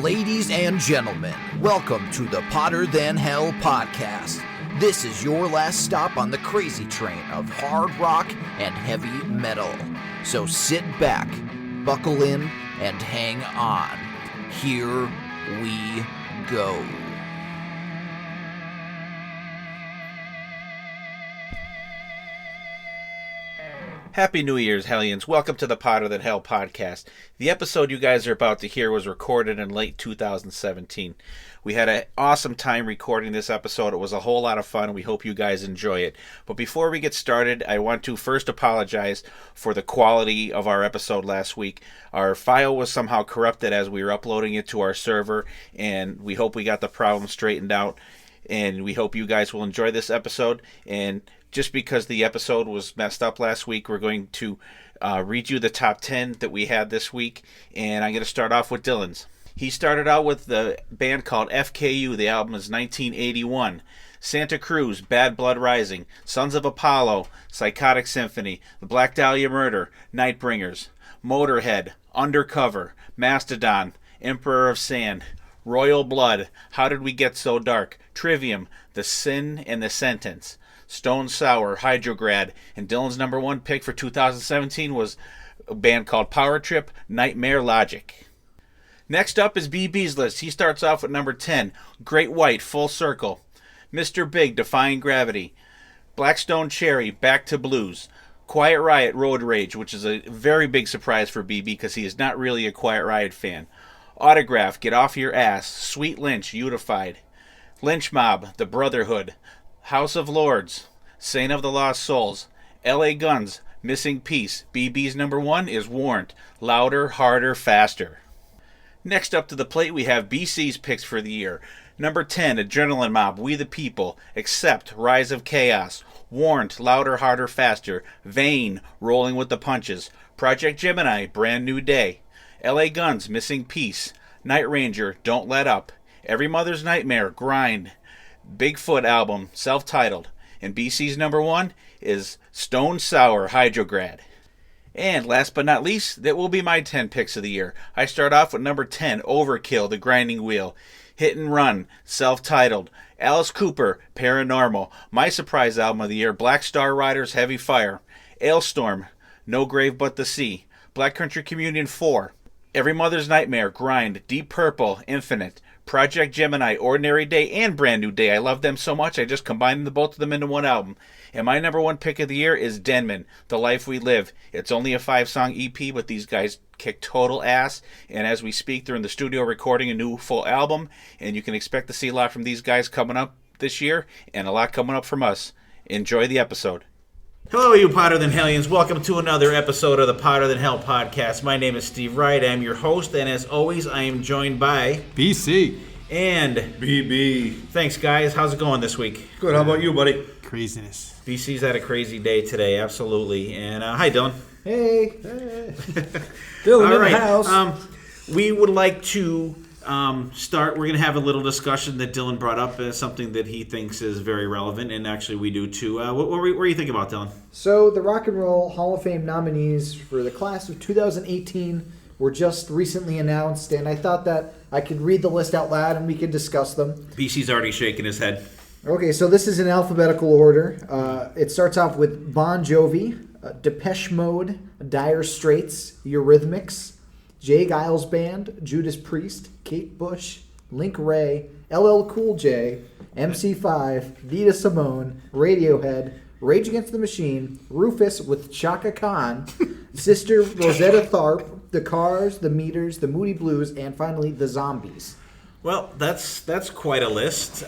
Ladies and gentlemen, welcome to the Hotter Than Hell podcast. This is your last stop on the crazy train of hard rock and heavy metal. So sit back, buckle in, and hang on. Here we go. Happy New Year's, Hellions. Welcome to the Hotter Than Hell podcast. The episode you guys are about to hear was recorded in late 2017. We had an awesome time recording this episode. It was a whole lot of fun, and we hope you guys enjoy it. But before we get started, I want to first apologize for the quality of our episode last week. Our file was somehow corrupted as we were uploading it to our server, and we hope we got the problem straightened out. And we hope you guys will enjoy this episode. And just because the episode was messed up last week, we're going to read you the top 10 that we had this week. And I'm going to start off with Dylan's. He started out with the band called FKU. The album is 1981. Santa Cruz, Bad Blood Rising, Sons of Apollo, Psychotic Symphony, The Black Dahlia Murder, Nightbringers, Motorhead, Undercover, Mastodon, Emperor of Sand, Royal Blood, How Did We Get So Dark, Trivium, The Sin and the Sentence, Stone Sour, Hydrograd, and Dylan's number one pick for 2017 was a band called Power Trip, Nightmare Logic. Next up is BB's list. He starts off with number 10, Great White, Full Circle, Mr. Big, Defying Gravity, Blackstone Cherry, Back to Blues, Quiet Riot, Road Rage, which is a very big surprise for BB because he is not really a Quiet Riot fan, Autograph, Get Off Your Ass, Sweet Lynch, Unified, Lynch Mob, The Brotherhood, House of Lords, Saint of the Lost Souls, LA Guns, Missing Piece. BB's number one is Warrant, Louder, Harder, Faster. Next up to the plate we have BC's picks for the year. Number 10, Adrenaline Mob, We the People, Accept, Rise of Chaos, Warrant, Louder, Harder, Faster, Vain, Rolling with the Punches, Project Gemini, Brand New Day, LA Guns, Missing Piece, Night Ranger, Don't Let Up, Every Mother's Nightmare, Grind, Bigfoot album, self-titled, and BC's number one is Stone Sour, Hydrograd. And last but not least, that will be my 10 picks of the year. I start off with number 10, Overkill, The Grinding Wheel, Hit and Run, self-titled, Alice Cooper, Paranormal, my surprise album of the year, Black Star Riders, Heavy Fire, Ailstorm, No Grave But the Sea, Black Country Communion 4, Every Mother's Nightmare, Grind, Deep Purple, Infinite, Project Gemini, Ordinary Day, and Brand New Day. I love them so much, I just combined both of them into one album. And my number one pick of the year is Denman, The Life We Live. It's only a 5-song EP, but these guys kick total ass. And as we speak, they're in the studio recording a new full album. And you can expect to see a lot from these guys coming up this year, and a lot coming up from us. Enjoy the episode. Hello, you Hotter Than Hellions. Welcome to another episode of the Hotter Than Hell podcast. My name is Steve Wright. I'm your host, and as always, I am joined by BC and BB. Thanks, guys. How's it going this week? Good. How about you, buddy? Craziness. BC's had a crazy day today, absolutely. And hi, Dylan. Hey. Dylan All in right. the house. We would like to start. We're going to have a little discussion that Dylan brought up as something that he thinks is very relevant, and actually we do too. What were you thinking about, Dylan? So the Rock and Roll Hall of Fame nominees for the class of 2018 were just recently announced, and I thought that I could read the list out loud and we could discuss them. BC's already shaking his head. Okay, so this is in alphabetical order. It starts off with Bon Jovi, Depeche Mode, Dire Straits, Eurythmics, Jay Giles Band, Judas Priest, Kate Bush, Link Ray, LL Cool J, MC5, Nina Simone, Radiohead, Rage Against the Machine, Rufus with Chaka Khan, Sister Rosetta Tharpe, The Cars, The Meters, The Moody Blues, and finally The Zombies. Well, that's quite a list.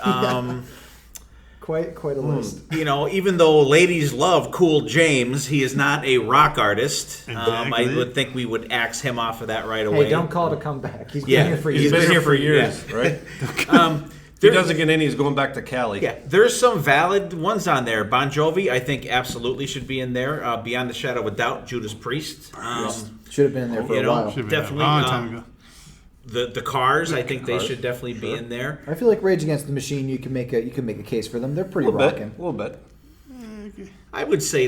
Quite a list. You know, even though ladies love Cool James, he is not a rock artist. I would think we would axe him off of that right away. Hey, don't call it a comeback. He's been here for years. He's been here for years, yeah. right? If he doesn't get in, he's going back to Cali. Yeah, there's some valid ones on there. Bon Jovi, I think, absolutely should be in there. Beyond the Shadow of a Doubt, Judas Priest. Should have been in there for a while. Definitely. A long time ago. The Cars, I think they should definitely be in there. I feel like Rage Against the Machine, you can make a case for them. They're pretty rocking. A little bit. I would say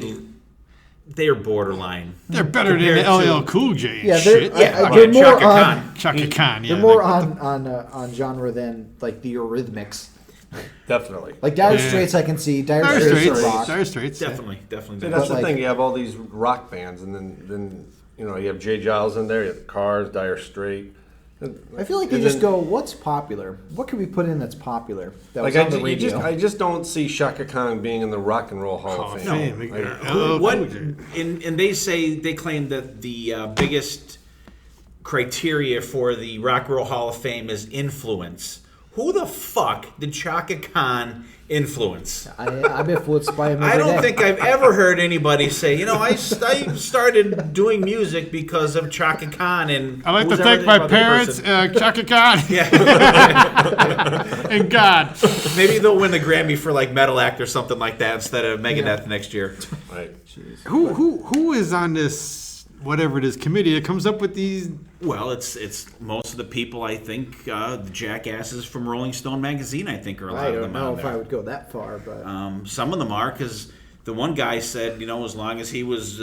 they're borderline. They're better than LL Cool J. And Yeah, shit. they're more Chaka on. Khan. Chaka Khan. Yeah, They're more like, on genre than like the Eurythmics. Definitely. Like Dire Straits, I can see Dire Dire Straits Straits. are rock. Dire Straits. Definitely. See, that's the like- thing. You have all these rock bands, and then you have Jay Giles in there. You have the Cars, Dire Straits. I feel like you just go, what's popular? What can we put in that's popular? That was on the radio. I just don't see Chaka Khan being in the Rock and Roll Hall of Fame. And they claim that the biggest criteria for the Rock and Roll Hall of Fame is influence. Who the fuck did Chaka Khan influence? I'm influenced by him. I don't think I've ever heard anybody say, I started doing music because of Chaka Khan. And I like to who's thank everything my about the parents, person. Chaka Khan, Yeah. and God. Maybe they'll win the Grammy for like Metal Act or something like that instead of Megadeth next year. Right. Who is on this, whatever it is, committee that comes up with these? Well, it's most of the people, I think, the jackasses from Rolling Stone magazine, I think, are a lot I of don't them know on if there. I would go that far, but Some of them are, because the one guy said, as long as he was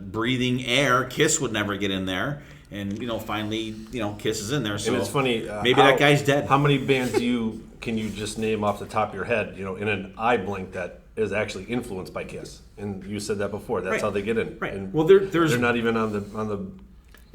breathing air, Kiss would never get in there. And, finally, Kiss is in there. So And it's funny. maybe that guy's dead. How many bands can you just name off the top of your head? In an eye blink that is actually influenced by Kiss. And you said that before. That's Right. how they get in. Right. And Well, they're not even on the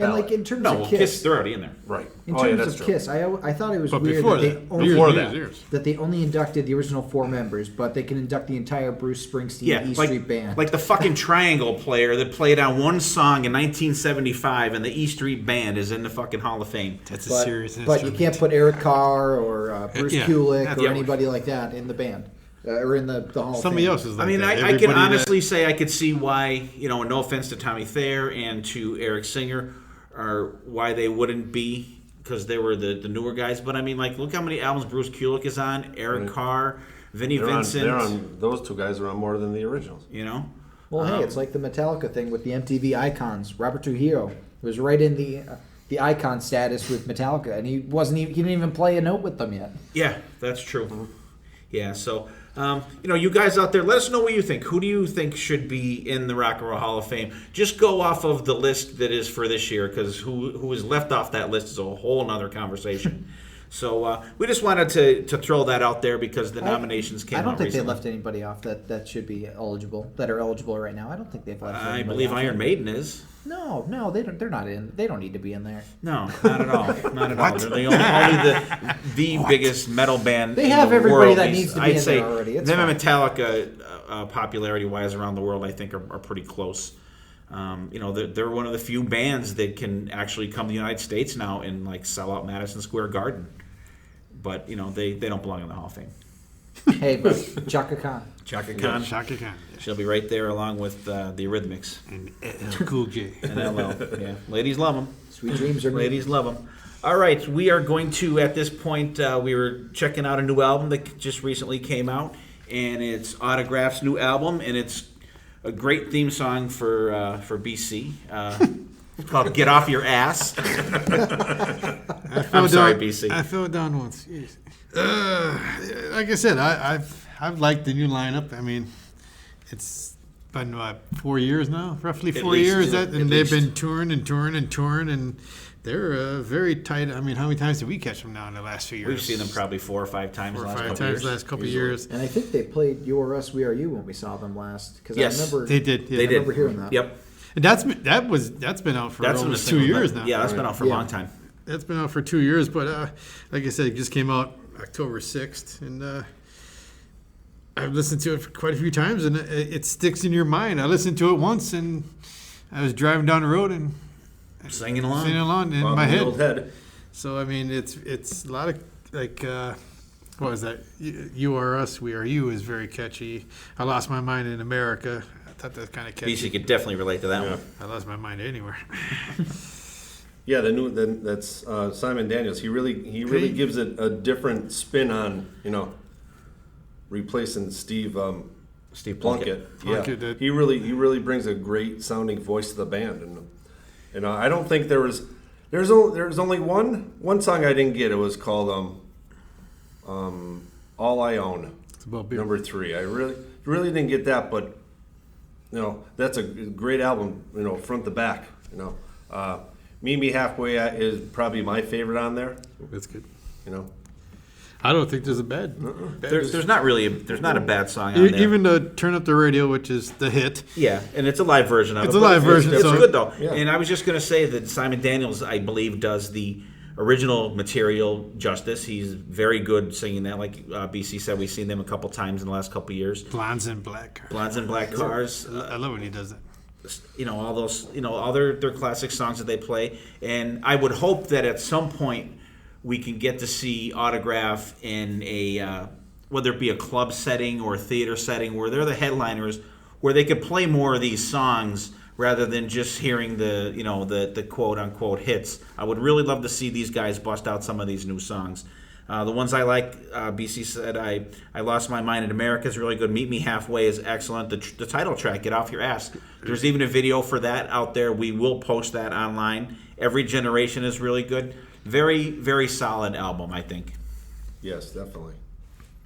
and ballot. like in terms No, of well, Kiss, Kiss, they're already in there. Right. in Oh, yeah, terms that's of true. Kiss, I thought it was But weird before that they that, only before that. that they only inducted the original 4 members, but they can induct the entire Bruce Springsteen Yeah, E Street Band. like the fucking Triangle player that played on one song in 1975, and the E Street Band is in the fucking Hall of Fame. That's a but, serious but you instrument. can't put Eric Carr or Bruce Yeah. Kulick That's- or anybody like that in the band or in the Hall of Fame. Somebody else is like I mean, that. I can Everybody honestly say I could see why, and no offense to Tommy Thayer and to Eric Singer, or why they wouldn't be, because they were the newer guys. But I mean, like, look how many albums Bruce Kulick is on, Eric Carr, Vinnie Vincent. Those two guys are on more than the originals. Well, hey, it's like the Metallica thing with the MTV Icons. Robert Trujillo was right in the icon status with Metallica, and he didn't even play a note with them yet. Yeah, that's true. Yeah, so you guys out there, let us know what you think. Who do you think should be in the Rock and Roll Hall of Fame? Just go off of the list that is for this year, because who is left off that list is a whole nother conversation. So we just wanted to throw that out there because the nominations came out I don't think recently. they left anybody off that should be eligible, that are eligible right now. I don't think they've left I anybody believe off. Iron Maiden is. No, they don't. They're not in. They don't need to be in there. No, not at all. Not at all. They're the only the biggest metal band. They in have the everybody world. that needs to be I'd in say there already. It's them and fine. Metallica, popularity-wise around the world, I think are pretty close. They're one of the few bands that can actually come to the United States now and like sell out Madison Square Garden. But they don't belong in the Hall of Fame. Hey, but Chaka Khan. Chaka Khan, Chaka Khan. she'll be right there along with the Eurythmics And LL Cool J. and LL. Yeah, ladies love them. Sweet dreams are made. Ladies love them. All right, we are going to, at this point, we were checking out a new album that just recently came out, and it's Autograph's new album, and it's a great theme song for BC. It's called "Get Off Your Ass." I'm sorry, BC. I fell down once. Jeez. Like I said, I've liked the new lineup. I mean, it's been 4 years now, roughly At 4 least, years, yeah, and at they've least. been touring, and they're very tight. I mean, how many times did we catch them now in the last few years? We've seen them probably 4 or 5 times. 4 or the last 5 couple times years. the last couple of years. And I think they played "You Are Us, We Are You" when we saw them last. Because Yes, I remember They did. Yeah. They I did. remember hearing that. Yep. And that's been out for That's been a almost single 2 years night. now. Yeah, that's been out for a Yeah. long time. That's been out for 2 years, but like I said, it just came out October 6th, and I've listened to it quite a few times, and it sticks in your mind. I listened to it once, and I was driving down the road and Singing along. singing along in On my the head. old head. So I mean, it's a lot of like what was that? You Are Us, We Are You is very catchy. I Lost My Mind in America. I thought that's kind of catchy. BC could definitely relate to that one. I lost my mind anywhere. Yeah, that's Simon Daniels. He really gives it a different spin on replacing Steve Plunkett. Plunkett Yeah, did. he really brings a great sounding voice to the band, and I don't think there's only one song I didn't get. It was called All I Own, It's about beer. number 3. I really didn't get that, but that's a great album, front to back. Meet Me Halfway is probably my favorite on there. That's good. I don't think there's a bad. There's not a bad song on there. Even the Turn Up the Radio, which is the hit. Yeah, and it's a live version of it. It's a live version. It's so good though. Yeah. And I was just going to say that Simon Daniels, I believe, does the original material justice. He's very good singing that. Like BC said, we've seen them a couple times in the last couple years. Blondes in Black Cars. Blondes in Black Cars. I love when he does that. All those, all their classic songs that they play. And I would hope that at some point we can get to see Autograph in a, whether it be a club setting or a theater setting, where they're the headliners, where they could play more of these songs rather than just hearing the quote unquote hits. I would really love to see these guys bust out some of these new songs. The ones I like, BC said, I Lost My Mind in America is really good. Meet Me Halfway is excellent. The title track, Get Off Your Ass. There's even a video for that out there. We will post that online. Every Generation is really good. Very, very solid album, I think. Yes, definitely.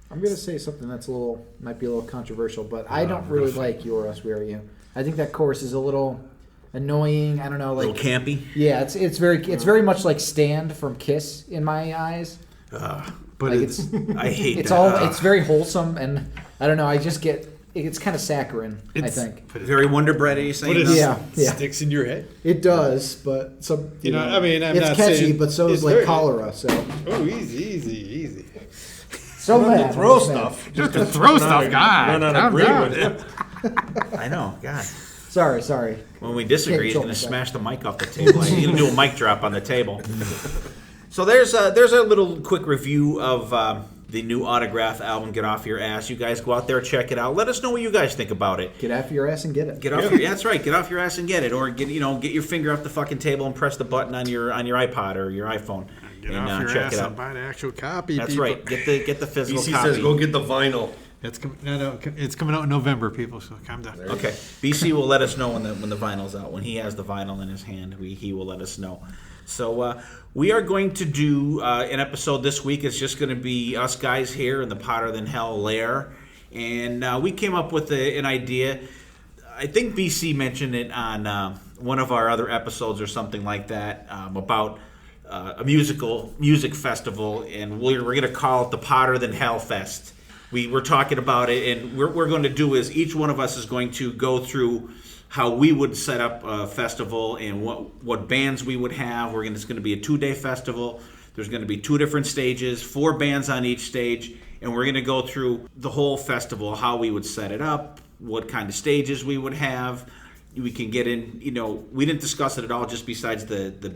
I'm going to say something that's might be a little controversial, but I don't really like You're Us, Where Are You? I think that chorus is a little annoying. I don't know, like a little campy. Yeah, it's very much like Stand from Kiss in my eyes. But like I hate it's that. it's very wholesome, and I don't know. I just get it's kind of saccharine. I think Very Wonder Bread. Are you saying? But yeah, sticks in your head. It does, but some I mean, I'm it's not catchy, saying but so is like cholera. So easy. so Not bad. to throw so bad. stuff. Just to throw stuff, God. Not Calm agree down. with you. I know. God. Sorry. When we disagree, Can't he's control going to myself. smash the mic off the table. He's going to do a mic drop on the table. So there's a little quick review of the new Autograph album, Get Off Your Ass. You guys go out there, check it out. Let us know what you guys think about it. Get off your ass and get it. That's right. Get off your ass and get it, or get your finger off the fucking table and press the button on your iPod or your iPhone. Get and off your check ass it out. and buy the actual copy. That's people. right. Get the physical BC copy. says go get the vinyl. It's coming out in November, people. So calm down. Okay, BC will let us know when the vinyl's out. When he has the vinyl in his hand, he will let us know. So we are going to do an episode this week. It's just going to be us guys here in the Hotter Than Hell lair, and we came up with an idea. I think BC mentioned it on one of our other episodes or something like that about a music festival, and we're going to call it the Hotter Than Hell Fest. We were talking about it, and we're going to do is each one of us is going to go through how we would set up a festival and what bands we would have. It's going to be a 2-day festival. There's going to be 2 different stages, 4 bands on each stage, and we're going to go through the whole festival, how we would set it up, what kind of stages we would have. We can get in, we didn't discuss it at all, just besides the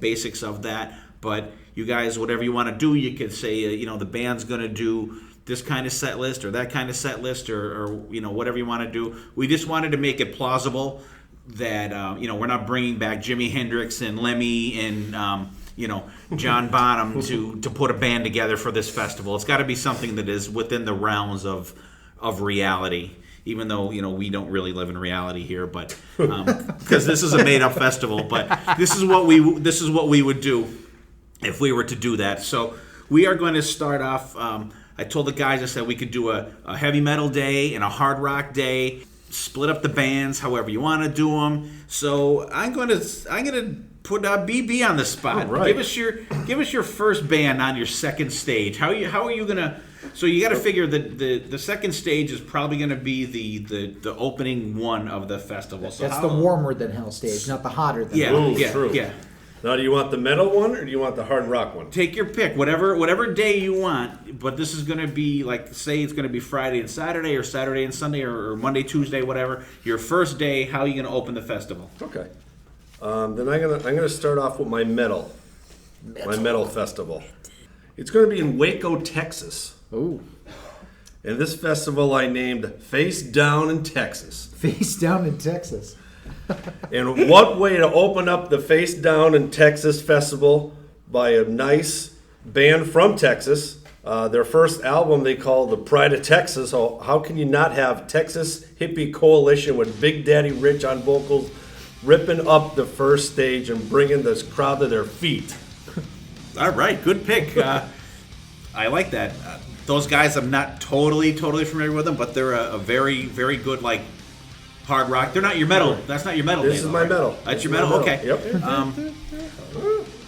basics of that. But you guys, whatever you want to do, you could say, the band's going to do this kind of set list or that kind of set list or whatever you want to do. We just wanted to make it plausible that we're not bringing back Jimi Hendrix and Lemmy and John Bonham to put a band together for this festival. It's got to be something that is within the realms of reality, even though we don't really live in reality here, but because this is a made up festival. But this is what we would do if we were to do that. So we are going to start off. I told the guys, I said we could do a heavy metal day and a hard rock day, split up the bands however you want to do them. So I'm gonna put BB on the spot. All right. Give us your first band on your second stage. How are you gonna? So you got to figure that the second stage is probably going to be the opening one of the festival. So That's the warmer than hell stage, not the hotter than hell. Ooh, true. Yeah. Now, do you want the metal one or do you want the hard rock one? Take your pick, whatever day you want. But this is going to be say it's going to be Friday and Saturday, or Saturday and Sunday, or Monday, Tuesday, whatever. Your first day. How are you going to open the festival? Okay. Then I'm gonna start off with my metal festival. It's going to be in Waco, Texas. Ooh. And this festival I named Face Down in Texas. Face Down in Texas. And what way to open up the Face Down in Texas festival by a nice band from Texas. Their first album they call The Pride of Texas. So how can you not have Texas Hippie Coalition with Big Daddy Rich on vocals ripping up the first stage and bringing this crowd to their feet? All right, good pick. I like that. Those guys, I'm not totally familiar with them, but they're a very, very good hard rock. They're not your metal. That's not your metal. This is my metal. That's your metal. Okay. Yep.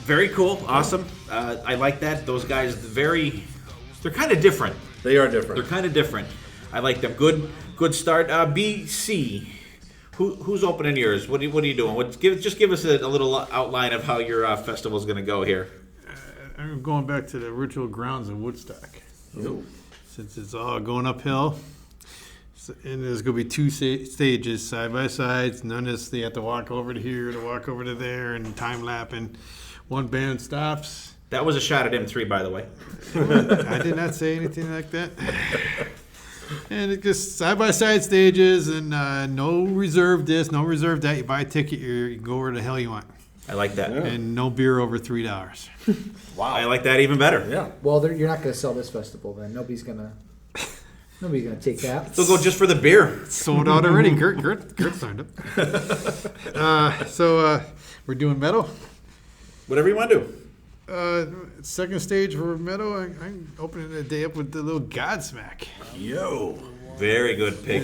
Very cool. Awesome. I like that. Those guys, they're kind of different. They are different. They're kind of different. I like them. Good start. BC. Who's opening yours? What are you doing? Just give us a little outline of how your festival is going to go here. I'm going back to the original grounds of Woodstock. Since it's all going uphill. And there's going to be two stages, side by side. None of this, they have to walk over to here, to walk over to there, and time lapping. One band stops. That was a shot at M3, by the way. I did not say anything like that. And it just side by side stages, and no reserve this, no reserve that. You buy a ticket, you can go where the hell you want. I like that. Yeah. And no beer over $3. Wow. I like that even better. Yeah. Well, you're not going to sell this festival then. Nobody's gonna take that. They'll go just for the beer. Sold out already. Kurt signed up. So we're doing metal. Whatever you want to do. Second stage for metal. I'm opening the day up with the little Godsmack. Yo. Very good pick.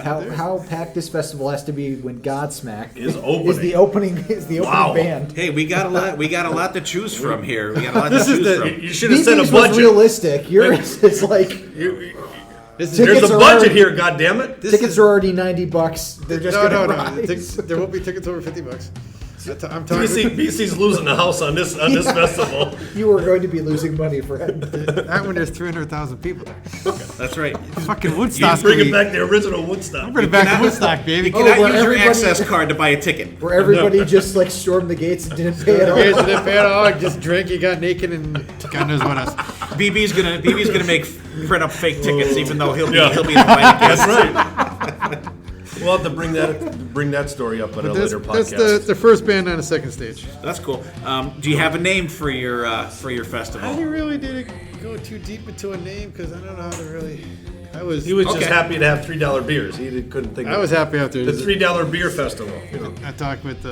How packed this festival has to be when Godsmack Is the opening band. Hey, we got a lot to choose from here. We got a lot to choose from. You should have set a BB's was budget. realistic. Yours is like There's Tickets a are budget already- here, goddammit. tickets are already $90. They're just No. gonna rise. There won't be tickets over $50. I'm talking. BC's losing the house on this festival. You were going to be losing money, Fred. That one, there's 300,000 people there. That's right. Fucking Woodstock. Bringing back the original Woodstock. Bring it back to Woodstock, You baby. cannot where use your everybody- access card to buy a ticket. Where everybody just like stormed the gates and didn't pay at all. Here's the fan dog, just drank, you got naked, and God knows what else. BB's gonna print up fake tickets, even though he'll be Yeah. invited guest. That's right. We'll have to bring that story up at a later That's podcast. the first band on the second stage. That's cool. Do you have a name for your I festival? didn't really go too deep into a name because I don't know how to really. He was Okay. just happy to have $3 beers. He couldn't think. I was happy after the this. $3 beer festival. I talked with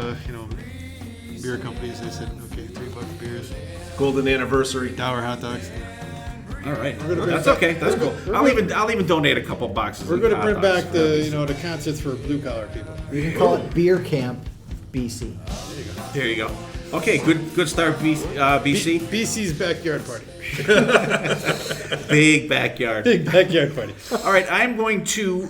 beer companies. They said, okay, $3 beers, Golden anniversary. $1 hot dogs. All right, that's okay. That's cool. I'll even donate a couple boxes. We're going to of bring hot back dogs. the concerts for blue collar people. You can call it Beer Camp BC. There you go. Okay, good start, BC. BC's backyard party. Big backyard. Big backyard party. All right, I'm going to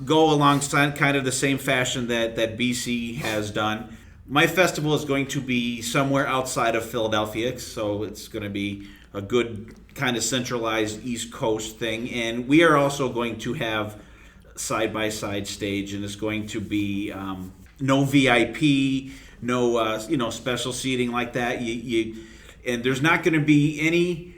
go alongside kind of the same fashion that BC has done. My festival is going to be somewhere outside of Philadelphia, so it's going to be a good kind of centralized East Coast thing. And we are also going to have side-by-side stage, and it's going to be no VIP, no special seating like that. And there's not going to be any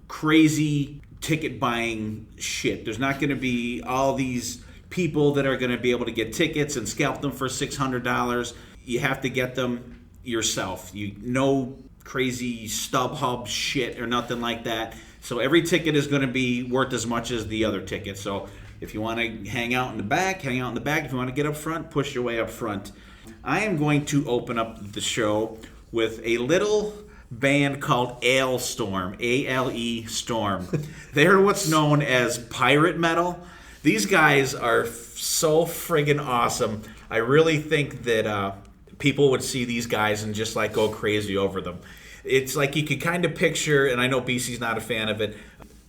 crazy ticket buying shit. There's not going to be all these people that are going to be able to get tickets and scalp them for $600. You have to get them yourself. No crazy StubHub shit or nothing like that. So every ticket is going to be worth as much as the other ticket. So if you want to hang out in the back, hang out in the back. If you want to get up front, push your way up front. I am going to open up the show with a little band called Ale Storm, A-L-E Storm. They're what's known as pirate metal. These guys are so friggin' awesome. I really think that people would see these guys and just like go crazy over them. It's like you could kind of picture, and I know BC's not a fan of it,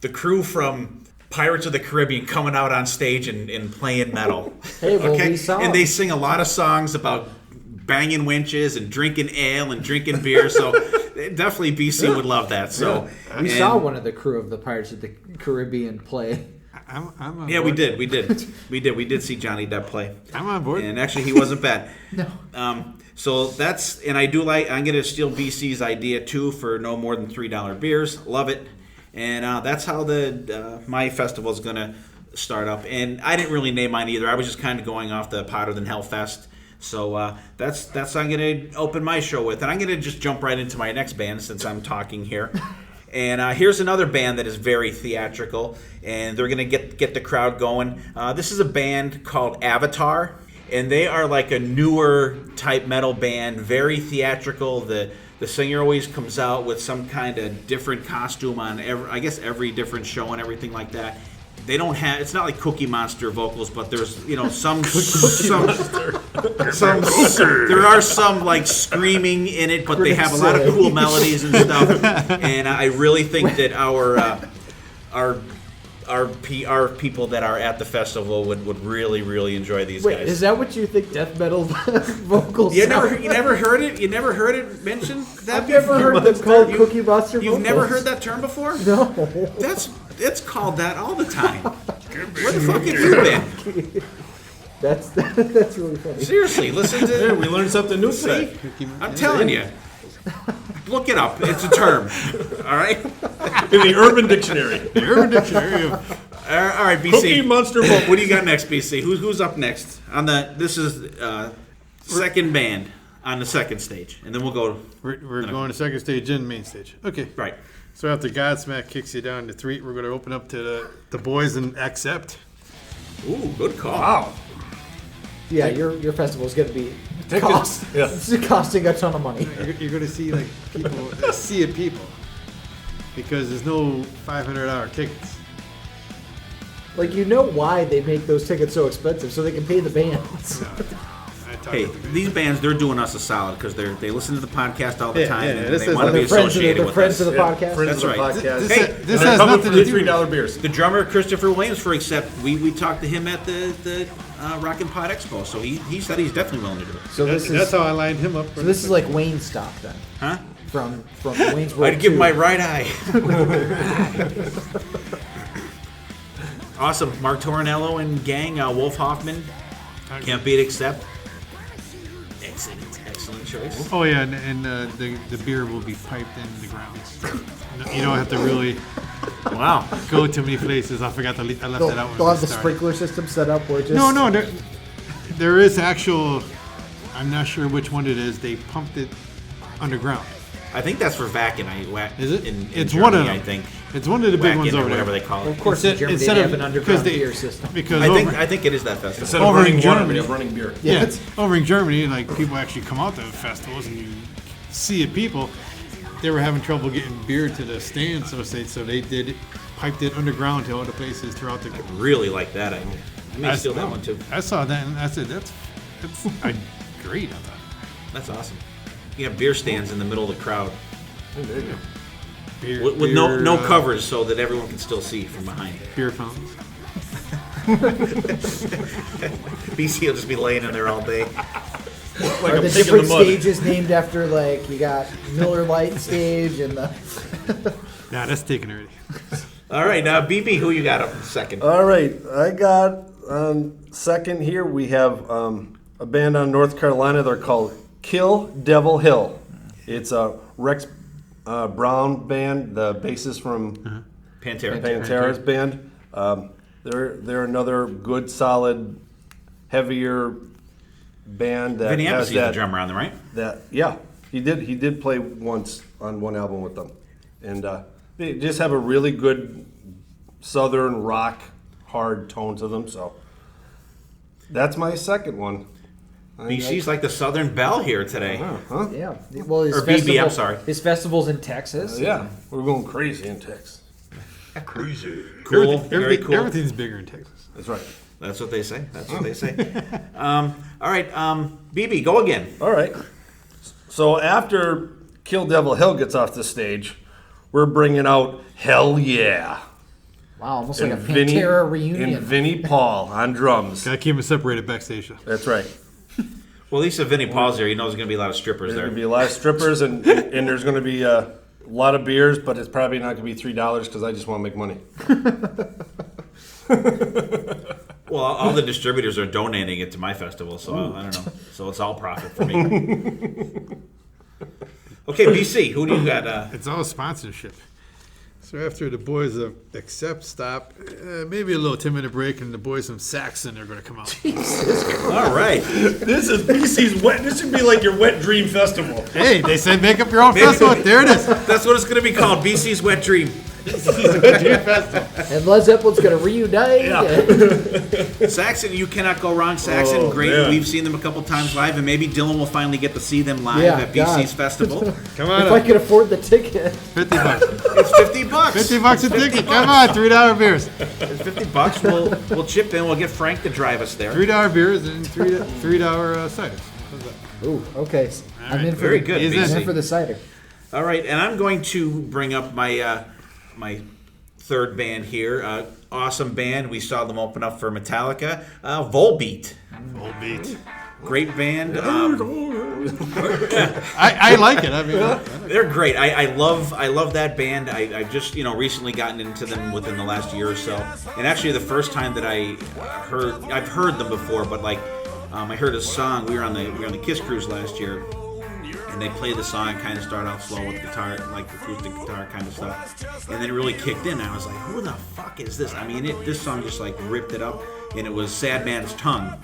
the crew from Pirates of the Caribbean coming out on stage and playing metal. Hey, well, we saw And it. they sing a lot of songs about banging winches and drinking ale and drinking beer. So definitely BC would love that. So We saw one of the crew of the Pirates of the Caribbean play. I'm on Yeah, board. we did see Johnny Depp play. I'm on board. And actually, he wasn't bad. No. So that's, and I'm going to steal BC's idea too for no more than $3 beers. Love it. And that's how my festival is going to start up. And I didn't really name mine either. I was just kind of going off the Hotter Than Hell Fest. So that's what I'm going to open my show with. And I'm going to just jump right into my next band since I'm talking here. And here's another band that is very theatrical, and they're going to get the crowd going. This is a band called Avatar, and they are like a newer type metal band, very theatrical. The singer always comes out with some kind of different costume on every different show and everything like that. they don't have. It's not like Cookie Monster vocals, but there's some. There are some like screaming in it, but they have a lot of cool melodies and stuff. And I really think that our people that are at the festival would really enjoy these guys. Is that what you think death metal vocals? You never heard it? You never heard it mentioned? I've never heard them called Cookie Monster vocals. You've never heard that term before? No. It's called that all the time. Where the fuck have you been? That's really funny. Seriously, listen to Hey, we learned something new today. I'm telling you. Look it up. It's a term. All right? In the Urban Dictionary. The Urban Dictionary. All right, BC. Cookie Monster vocal. What do you got next, BC? Who's up next? This is second band on the second stage, and then we'll go. We're going to second stage and main stage. Okay. Right. So after Godsmack kicks you down to 3, we're going to open up to the boys and Accept. Ooh, good call. Wow. Yeah, your festival is going to be Tickets. Yeah. it's costing a ton of money. You're going to see like people, a sea of people, because there's no $500 tickets. Like, why they make those tickets so expensive, so they can pay the bands. Hey, these bands, they're doing us a solid because they listen to the podcast all the time and this they is want to be associated they're with friends us. of the podcast. Friends That's of the right. podcast. This And has coming nothing for to the do. $3 beers. The drummer Christopher Williams, for Accept, we talked to him at the Rock and Pod Expo, so he said he's definitely willing to do it. So That's how I lined him up. So this is like Wayne stock then, Huh? from Wayne's World I'd give 2. my right eye. Awesome. Mark Tornello and gang, Wolf Hoffman. Can't beat Accept. Excellent choice. Oh yeah, and the beer will be piped in the ground. You don't have to really Wow. go too many places. I forgot I left that out. They'll when have we the started. sprinkler system set up where just No, there is actual. I'm not sure which one it is. They pumped it underground. I think that's for Vakken. Is it? In It's Germany, one of them. I think. It's one of the big Wacken ones or over whatever there. they call Of it. course, in Germany they have an underground because beer system. Because I think it is that festival. Instead Over of in running water, Germany. we have running beer. yeah, it's- over in Germany, like people actually come out to the festivals and you see it. People, they were having trouble getting beer to the stands, so they piped it underground to all the places throughout the. Really like that idea. I may steal that one too. I saw that and I said that's great. I thought. That's awesome. You have beer stands in the middle of the crowd Beer, with no beer, covers so that everyone can still see from behind. beer fountains. BC will just be laying in there all day. Like Are a the pig in different the mud. stages named after, like, you got Miller Lite stage and the Nah, that's taken already. All right, now BB, who you got up second? All right, I got second here. We have a band out of North Carolina. They're called Kill Devil Hill. It's a Rex Brown band, the bassist from Pantera. Pantera's band. They're another good, solid, heavier band that Vinny has Epps is the that. drummer on them, right? Yeah, he did play once on one album with them, and they just have a really good southern rock hard tone to them. So that's my second one. BC's like the Southern Belle here today. Huh? yeah. Well, his Or BB, festival, I'm sorry. His festival's in Texas. Yeah, we're going crazy in Texas. Cool, very cool. Everything's bigger in Texas. That's right. That's what they say. All right, BB, go again. All right. So after Kill Devil Hill gets off the stage, we're bringing out Hell Yeah. Wow, almost like a And Vinny- Pantera reunion. And Vinny Paul on drums. Gotta keep them separated backstage. That's right. Well, at least if Vinny Paul's there, you know there's going to be a lot of strippers There's there. going to be a lot of strippers and there's going to be a lot of beers, but it's probably not going to be $3 because I just want to make money. Well, all the distributors are donating it to my festival, so I don't know. So it's all profit for me. Okay, BC, who do you got? It's all sponsorship. So after the boys of Accept stop, maybe a little 10-minute break, and the boys from Saxon are going to come out. All right. This is BC's wet. This should be like your wet dream festival. Hey, they said make up your own festival. There it is. That's what it's going to be called, BC's Wet Dream. And Led Zeppelin's going to reunite. Saxon, you cannot go wrong. Saxon, great. Man. We've seen them a couple times live, and maybe Dylan will finally get to see them live Yeah, at God. BC's festival. Come on If I could afford the ticket. $50. It's $50. $50 a ticket. Come on, $3 beers. It's $50. We'll chip in. We'll get Frank to drive us there. $3 beers and $3 ciders. How's that? Ooh, okay. I'm in for Very the, good, Is I'm BC. in for the cider. All right, and I'm going to bring up my my third band here. Awesome band. We saw them open up for Metallica. Volbeat. Volbeat. Great band. I like it. I mean, They're great. I love that band. I've just recently gotten into them within the last year or so. And actually, the first time that I've heard them before, but I heard a song. We were on the Kiss cruise last year, and they played the song, kind of started off slow with guitar, like acoustic guitar kind of stuff, and then it really kicked in. I was like, who the fuck is this? I mean, this song just like ripped it up, and it was Sad Man's Tongue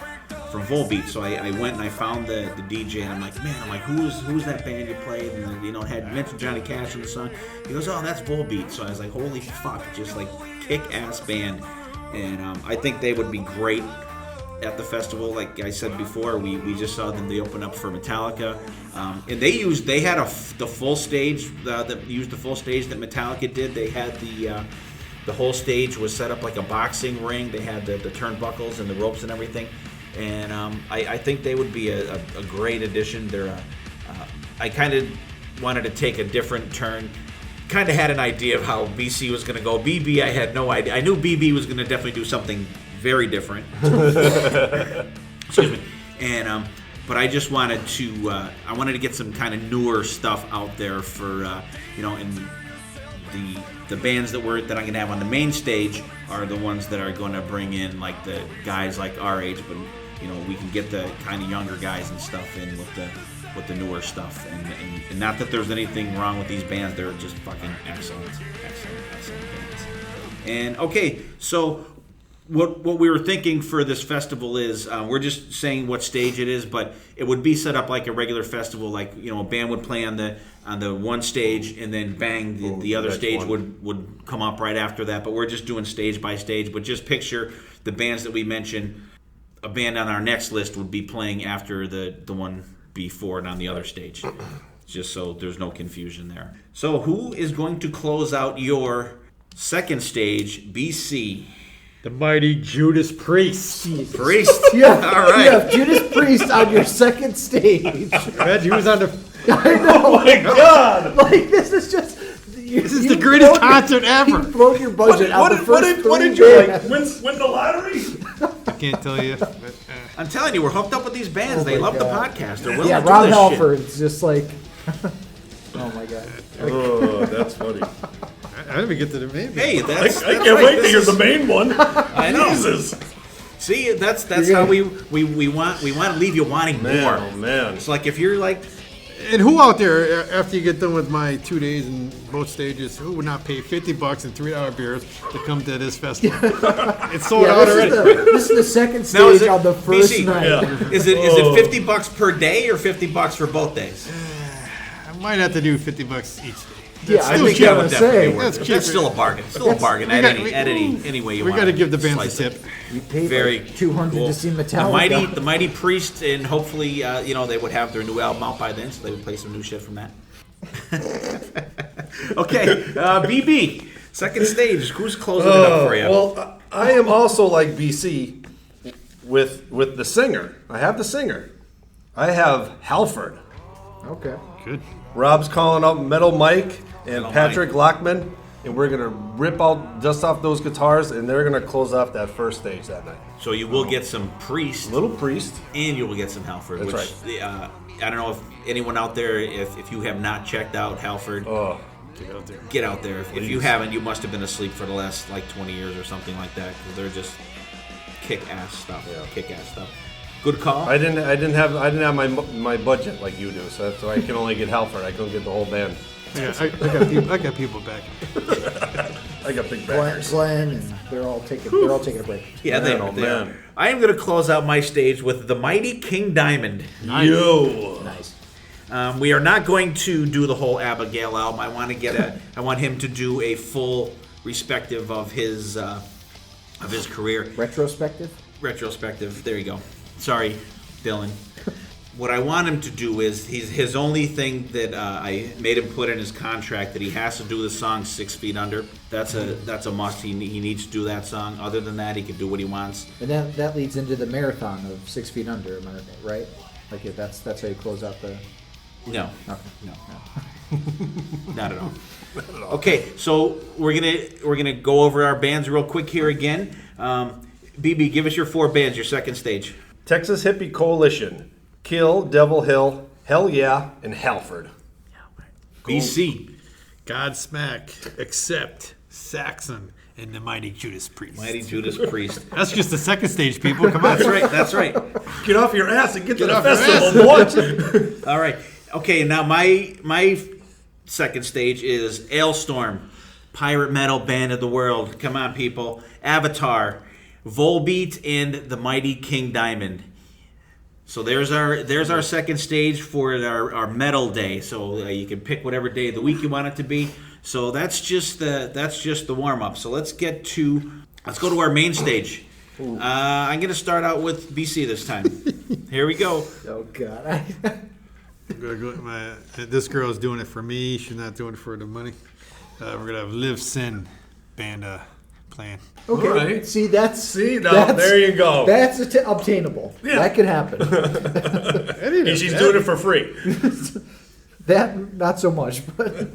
from Volbeat. So I went and I found the DJ, and I'm like, who's that band you played? And it had mentioned Johnny Cash in the song. He goes, oh, that's Volbeat. So I was like, holy fuck, just like kick-ass band. And I think they would be great at the festival. Like I said before, we just saw them. They opened up for Metallica, and they had the full stage that used the full stage that Metallica did. They had the whole stage was set up like a boxing ring. They had the turnbuckles and the ropes and everything. And I think they would be a great addition. I kind of wanted to take a different turn. Kind of had an idea of how BC was going to go. BB, I had no idea. I knew BB was going to definitely do something very different. Excuse me. And but I just wanted to get some kind of newer stuff out there for and the bands that I'm going to have on the main stage are the ones that are going to bring in like the guys like our age, but we can get the kind of younger guys and stuff in with the newer stuff, and not that there's anything wrong with these bands. They're just fucking excellent bands. And okay, so what we were thinking for this festival is we're just saying what stage it is, but it would be set up like a regular festival. Like a band would play on the one stage, and then bang, the other stage would come up right after that. But we're just doing stage by stage. But just picture the bands that we mentioned. A band on our next list would be playing after the one before and on the other stage, just so there's no confusion there. So who is going to close out your second stage, BC? the mighty Judas Priest. Priest. Yeah, All right. You have Judas Priest on your second stage. Man, he was on the. I know. Oh my God! Like this is just. This is the greatest concert ever. You've blown your budget out the first What three did you bands. win the lottery? I can't tell you. But, I'm telling you, we're hooked up with these bands. Oh They my love the God. podcast. They're willing Yeah, to do Rob this Halford's just like. Oh my God. Oh, that's funny. I didn't even get to the main. Hey, that's I that's can't right. wait to This hear is- the main one. I know. Jesus. See, that's how we want to leave you wanting Man, more. oh man. It's like if you're like, And who out there, after you get done with my 2 days in both stages, who would not pay $50 and $3 beers to come to this festival? It's sold Yeah, out this already. is the second Now, is stage it- on the first BC, night. Yeah. is it $50 per day or $50 for both days? I might have to do $50 each. Yeah, I still think cheap. I would would definitely say. work. That's That's cheaper. still a bargain. Still a bargain we at got- any way you We want. got to give the bands slice a it. tip. You paid Very like $200 cool. to see Metallica. The mighty Priest, and hopefully, they would have their new album out by then, so they would play some new shit from that. Okay, BB, second stage. Who's closing it up for you? Well, I am also like BC with the singer. I have the singer. I have Halford. Okay. Good. Rob's calling up Metal Mike and Metal Patrick Lockman, and we're gonna dust off those guitars, and they're gonna close off that first stage that night. So you will get some Priest, Little Priest. and you will get some Halford. That's which I don't know if anyone out there, if you have not checked out Halford, Oh, get out there. If you haven't, you must have been asleep for the last like 20 years or something like that, because they're just kick-ass stuff. Yeah. Kick-ass stuff. Good call. I didn't have my budget like you do, so that's why I can only get Halford. I couldn't get the whole band. Yeah, I got people back. I got big Glenn, backers. Glenn, and they're all taking a break. Yeah, Man, they oh, are. man. I am going to close out my stage with the mighty King Diamond. Yo. Nice. We are not going to do the whole Abigail album. I want him to do a full respective of his career. Retrospective. There you go. Sorry, Dylan. What I want him to do is his only thing that I made him put in his contract that he has to do the song 6 Feet Under. That's a must. He needs to do that song. Other than that, he can do what he wants. And that leads into the marathon of 6 Feet Under, right? Like that's how you close out the. No. Okay. No. Not at all. Okay, so we're gonna go over our bands real quick here again. BB, give us your 4 bands, your second stage. Texas Hippie Coalition, Kill, Devil Hill, Hell Yeah, and Halford. BC. Godsmack, Accept, Saxon, and the Mighty Judas Priest. Mighty Judas Priest. That's just the second stage, people. Come on. That's right. Get off your ass and get to the off your festival, boy. All right. Okay, now my second stage is Ailstorm, pirate metal band of the world. Come on, people. Avatar, Volbeat, and the Mighty King Diamond. So there's our second stage for our metal day. So you can pick whatever day of the week you want it to be. So that's just the warm up. So let's go to our main stage. I'm gonna start out with BC this time. Here we go. Oh God. This girl's doing it for me. She's not doing it for the money. We're gonna have Live Sin band playing. Okay. All right. There you go. That's obtainable. Yeah. That can happen. And she's doing it for free. That not so much, but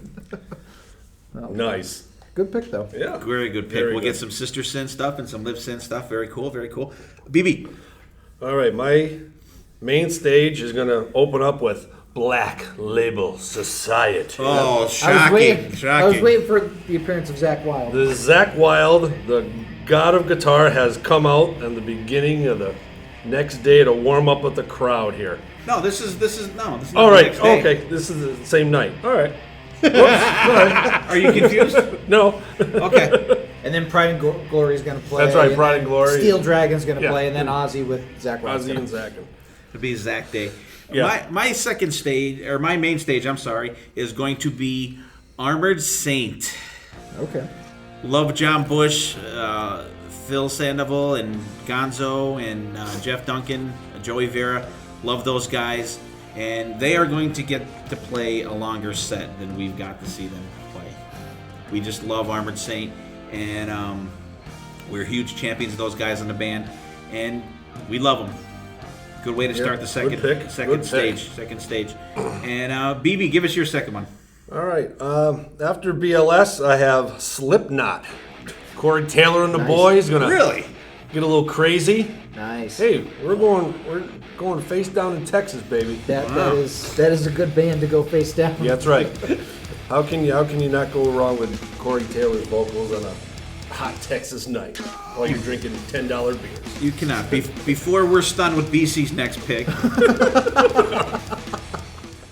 Nice. good pick though. Yeah. Very good pick. Very We'll good. get some Sister Sin stuff and some Live Sin stuff. Very cool. BB. All right, my main stage is going to open up with Black Label Society. Oh, I was shocking. waiting for the appearance of Zach Wilde. The Zach Wilde, the god of guitar, has come out in the beginning of the next day to warm up with the crowd here. No, this is not All the right, next day. okay, this is the same night. All right. Whoops, all right. Are you confused? No. Okay. And then Pride and Glory is going to play. That's right, and Pride then and Glory. Steel Dragon's going to Yeah. play, and then Ozzy with Zach Wilde. Ozzy and Zach. It'll be Zach Day. Yeah. My second stage, or my main stage, I'm sorry, is going to be Armored Saint. Okay. Love John Bush, Phil Sandoval, and Gonzo, and Jeff Duncan, Joey Vera. Love those guys. And they are going to get to play a longer set than we've got to see them play. We just love Armored Saint, and we're huge champions of those guys in the band, and we love them. Good way to start the second good pick. Good stage. pick. Second stage. And BB, give us your second one. All right. After BLS, I have Slipknot. Corey Taylor and the boys gonna Really? get a little crazy. Nice. Hey, we're going face down in Texas, baby. That is a good band to go face down. Yeah, that's right. How can you not go wrong with Corey Taylor's vocals on a hot Texas night while you're drinking $10 beers? You cannot. Before we're stunned with BC's next pick,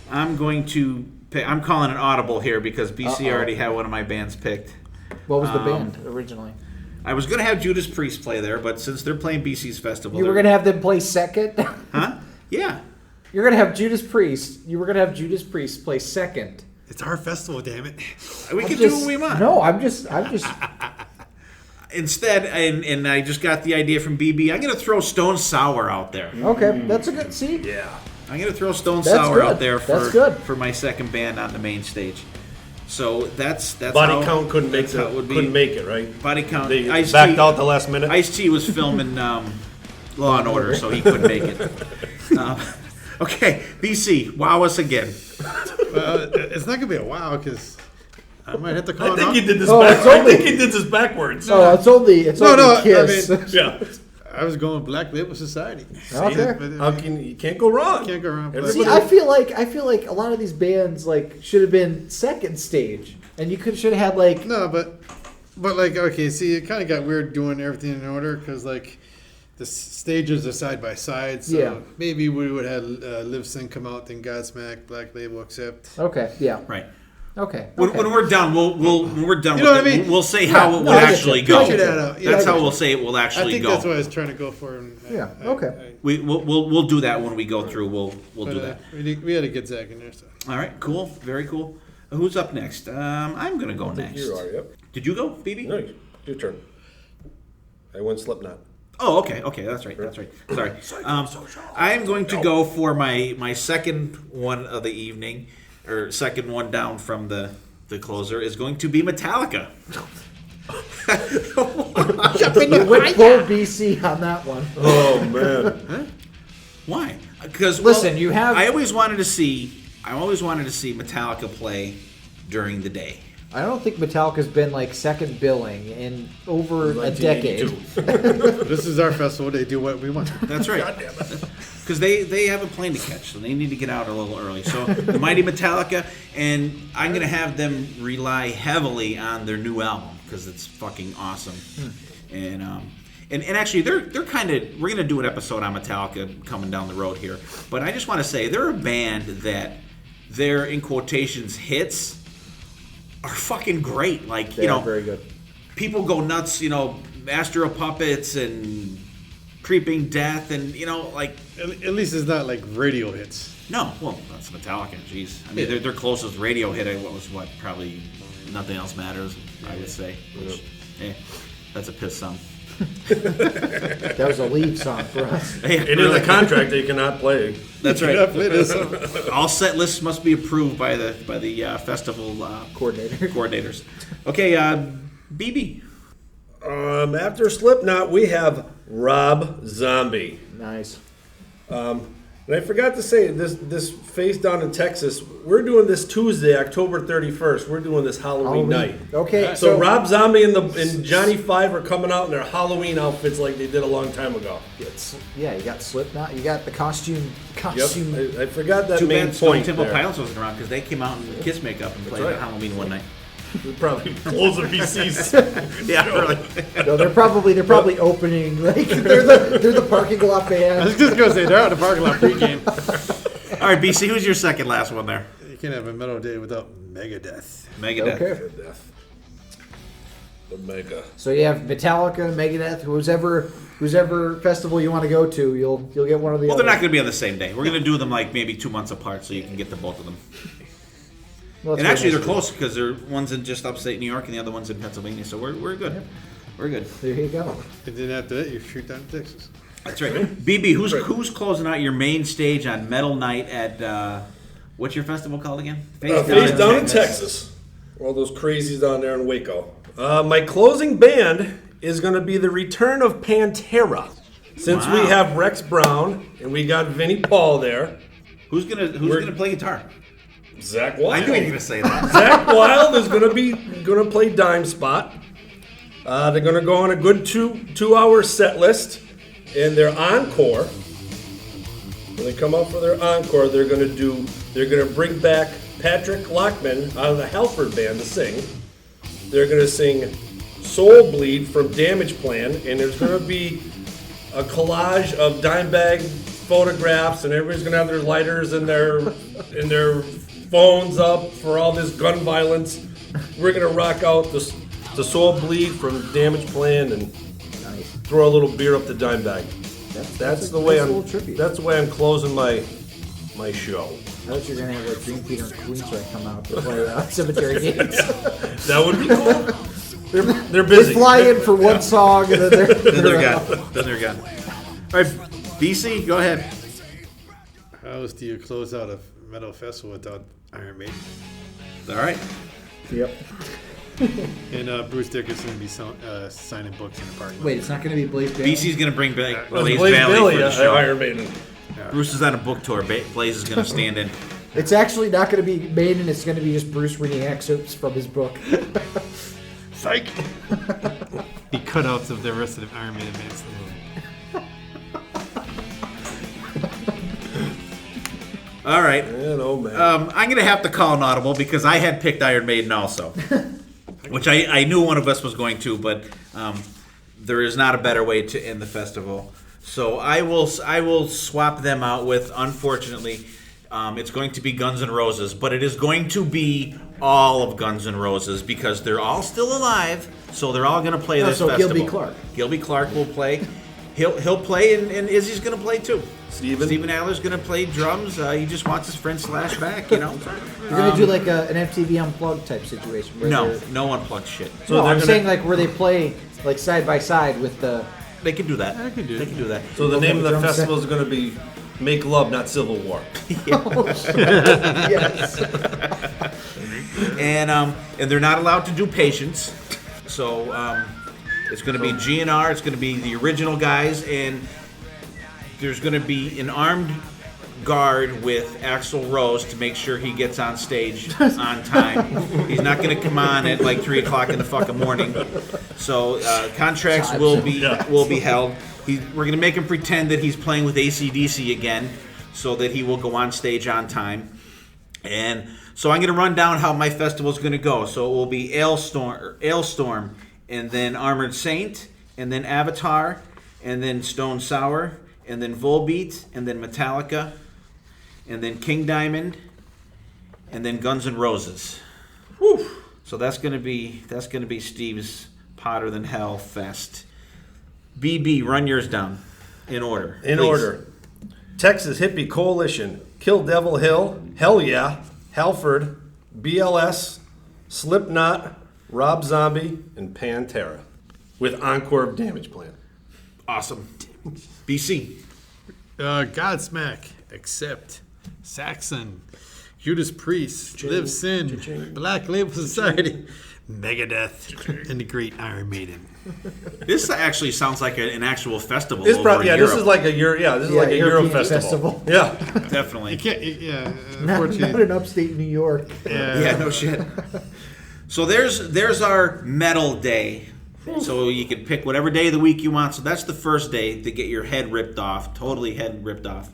I'm going to pick. I'm calling an audible here because BC already had one of my bands picked. What was the band originally? I was going to have Judas Priest play there, but since they're playing BC's festival, You were going to have them play second? huh? Yeah. You're going to have Judas Priest. You were going to have Judas Priest play second. It's our festival, damn it. We can do what we want. No, I'm just. Instead, and I just got the idea from BB, I'm going to throw Stone Sour out there. Okay, that's a good. See, Yeah. I'm going to throw Stone That's Sour good. out there That's good. for my second band on the main stage. So that's Body how, count couldn't make that's how it would be. couldn't make it, right? Body count. They Ice-T backed out the last minute. Ice-T was filming Law and Order, so he couldn't make it. Okay, BC, wow us again. It's not gonna be a wow because I might have to call. I think it he out. did this. Oh, it's only- I think he did this backwards. Oh, it's only No, Kiss. I mean- Yeah. I was going Black Label Society. Okay. But, How can you can't go wrong? Can't go wrong. Everybody- See, I feel like a lot of these bands should have been second stage, and you should have had No, but like okay, see, it kind of got weird doing everything in order because the stages are side by side. So Yeah. maybe we would have Live Sin come out, then Godsmack, Black Label Accept. Okay, yeah. Right. Okay. When we're done, when we're done You know with what I it, mean? we'll say how it will I get actually you. go. I get you. That's how I get we'll say it will I actually think go. that's what I was trying to go for. And Okay. We'll do that when we go through. We'll do that. We had a good Zach in there. So. All right, cool, very cool. Who's up next? I'm gonna go next. You are, yep. Did you go, BB? No, your turn. I went Slipknot. Oh, okay, that's right. Sorry. I am going to go for my second one of the evening, or second one down from the closer is going to be Metallica. You went full BC on that one. Oh man. Why? Because Listen, you have- I always wanted to see Metallica play during the day. I don't think Metallica's been like second billing in over a decade. This is our festival. They do what we want. That's right. Because they have a plane to catch, so they need to get out a little early. So the mighty Metallica, and I'm going to have them rely heavily on their new album because it's fucking awesome. And actually, they're kind of, we're going to do an episode on Metallica coming down the road here. But I just want to say they're a band that their, in quotations, hits are fucking great. Like, They are very good. people go nuts, Master of Puppets and Creeping Death, and like, At least it's not like radio hits. no, well, that's Metallica. Jeez, I mean, their closest radio hit was probably Nothing Else Matters. I would say, which, that's a piss song. That was a lead song for us. Hey, It is a contract they cannot play. That's Yeah, right. play this song. All set lists must be approved by the festival Coordinator. coordinators. Okay, BB. After Slipknot, we have Rob Zombie. Nice. And I forgot to say, this face down in Texas, we're doing this Tuesday, October 31st. We're doing this Halloween night. Okay. So Rob Zombie and Johnny Five are coming out in their Halloween outfits like they did a long time ago. Yeah, you got Slipknot. You got the costume. Yep. I forgot that Too main bad Stone point Temple there. Pilots wasn't around because they came out in Kiss makeup and played right. on Halloween one night. We probably close the PCs. Yeah, really. No, they're probably opening. Like they're the parking lot I band. was just gonna say they're out of the parking lot pregame. All right, BC, who's your second last one there? You can't have a metal day without Megadeth. Megadeth. Okay. Death. The Mega. So you have Metallica, Megadeth, whoever festival you want to go to, you'll get one of the. Well, other. they're not going to be on the same day. We're going to do them like maybe 2 months apart so you can get to both of them. Well, And that's actually, they're what it close because one's in just upstate New York and the other one's in Pennsylvania. So we're good. Yep. We're good. is. There you go. And then after that, you shoot down to Texas. That's right. BB, who's closing out your main stage on Metal Night at what's your festival called again? Face down in Texas. All those crazies down there in Waco. My closing band is going to be the return of Pantera. Since we Wow. have Rex Brown and we got Vinnie Paul there, Who's gonna play guitar? Zach Wild. I knew you were gonna say that. Zach Wild is going to play Dime Spot. They're going to go on a good two-hour set list. And their encore, when they come out for their encore, they're going to bring back Patrick Lockman out of the Halford Band to sing. They're going to sing Soul Bleed from Damage Plan, and there's going to be a collage of Dimebag photographs, and everybody's going to have their lighters and their phones up for all this gun violence. We're going to rock out the Soul Bleed from Damage Plan and throw a little beer up the Dimebag. That's the way I'm. That's the way I'm closing my show. I thought you were gonna have like Dream Theater and Queensrÿche come out to play Cemetery Gates. That would be cool. They're busy. They fly in for one song and then They're gone. Then they're gone. All right, BC, go ahead. How else do you close out a metal festival without Iron Maiden? All right. Yep. And Bruce Dickinson be signing books in the parking lot. Wait, it's not gonna be Blaze Bailey? BC's gonna bring back Blaze Blaze Bailey Bailey, for the show. Iron Maiden. Bruce is on a book tour. Blaze is gonna stand in. It's actually not gonna be Maiden. It's gonna be just Bruce reading excerpts from his book. Psych! Be cutouts of the rest of the Iron Maiden bands. All right. Man, oh man. I'm gonna have to call an audible because I had picked Iron Maiden also, which I knew one of us was going to, but there is not a better way to end the festival. So I will swap them out with. Unfortunately, it's going to be Guns N' Roses, but it is going to be all of Guns N' Roses because they're all still alive, so they're all going to play this so festival. Gilby Clarke. Gilby Clarke will play. He'll play, and Izzy's going to play too. Steven Adler's going to play drums. He just wants his friend Slash back, you know. You're going to do like an MTV Unplugged type situation. Where no unplugged shit. So no, I'm saying like where they play like side by side with the... They can do that. They can do that. So the name of the festival is going to be Make Love, Not Civil War. Yes. And they're not allowed to do Patience. So it's going to be GNR. It's going to be the original guys, and there's going to be an armed guard with Axl Rose to make sure he gets on stage on time. He's not going to come on at like 3 o'clock in the fucking morning. So contracts will be held. We're going to make him pretend that he's playing with AC/DC again, so that he will go on stage on time. And so I'm going to run down how my festival is going to go. So it will be Ailstorm, and then Armored Saint, and then Avatar, and then Stone Sour, and then Volbeat, and then Metallica, and then King Diamond, and then Guns N' Roses. Whew. So that's gonna be Steve's Hotter Than Hell Fest. BB, run yours down in order. In please. order. Texas Hippie Coalition, Kill Devil Hill, Hell Yeah, Halford, BLS, Slipknot, Rob Zombie, and Pantera, with encore of Damage Plan. Awesome. BC. Godsmack, Accept, Saxon, Judas Priest, Live Sin, Black Label Society, Megadeth, and the Great Iron Maiden. This actually sounds like an actual festival. This over in Europe. this is like a Euro festival. Yeah, Definitely. You can't, Not unfortunately. in upstate New York. Yeah, no shit. So there's our metal day. So you can pick whatever day of the week you want. So that's the first day to get your head ripped off, totally head ripped off.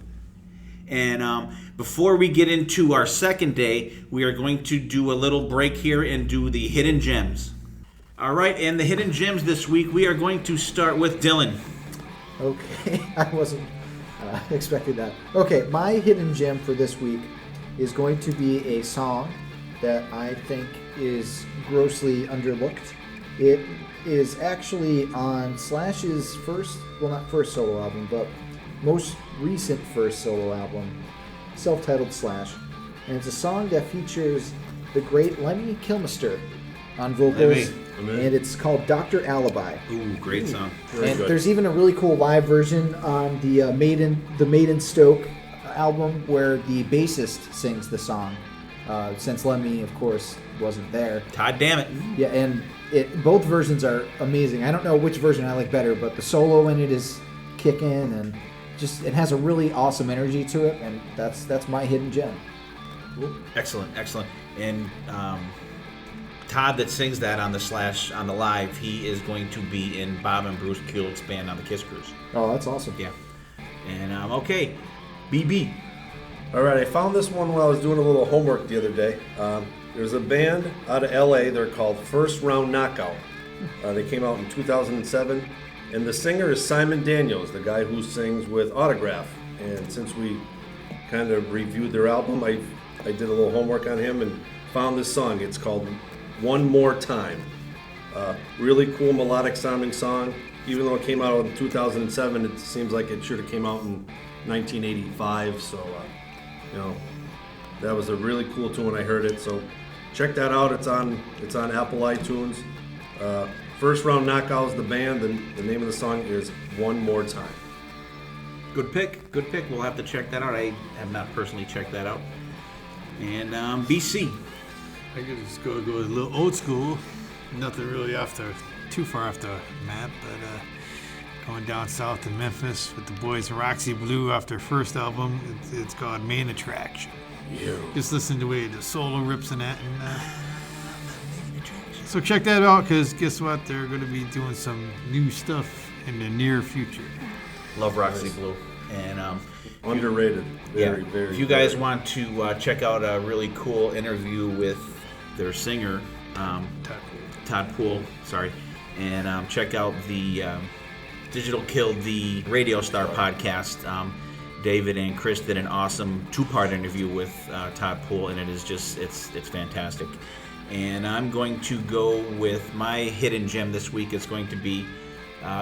And before we get into our second day, we are going to do a little break here and do the hidden gems. All right, and the hidden gems this week, we are going to start with Dylan. Okay, I wasn't expecting that. Okay, my hidden gem for this week is going to be a song that I think is grossly underlooked. It is actually on Slash's not first solo album, but most recent first solo album, self-titled Slash. And it's a song that features the great Lemmy Kilmister on vocals, and it's called Dr. Alibi. Ooh, great song. And there's even a really cool live version on the Maiden Stoke album where the bassist sings the song, since Lemmy, of course, wasn't there. God damn it. Yeah, and both versions are amazing. I don't know which version I like better, but the solo in it is kicking, and just it has a really awesome energy to it, and that's my hidden gem. Excellent. And Todd that sings that on the live, he is going to be in Bob and Bruce Kulick's band on the Kiss Cruise. Oh, that's awesome. Yeah. And okay, BB. All right, I found this one while I was doing a little homework the other day. There's a band out of LA. They're called First Round Knockout. They came out in 2007, and the singer is Simon Daniels, the guy who sings with Autograph. And since we kind of reviewed their album, I did a little homework on him and found this song. It's called One More Time. Really cool melodic sounding song. Even though it came out in 2007, it seems like it should have came out in 1985. So, that was a really cool tune when I heard it. So check that out. It's on Apple iTunes. First Round Knockout is the band. The name of the song is One More Time. Good pick. We'll have to check that out. I have not personally checked that out. And BC. I could just go a little old school. Nothing really too far off the map, but going down south to Memphis with the boys Roxy Blue off their first album. It's called Main Attraction. Just listen to the way the solo rips in that. And, so check that out, because guess what? They're going to be doing some new stuff in the near future. Love Roxy Blue. And underrated. Very. If you guys want to check out a really cool interview with their singer, Todd Poole, and check out the Digital Kill, the Radio Star podcast. David and Chris did an awesome 2-part interview with Todd Poole, and it's fantastic. And I'm going to go with my hidden gem this week. It's going to be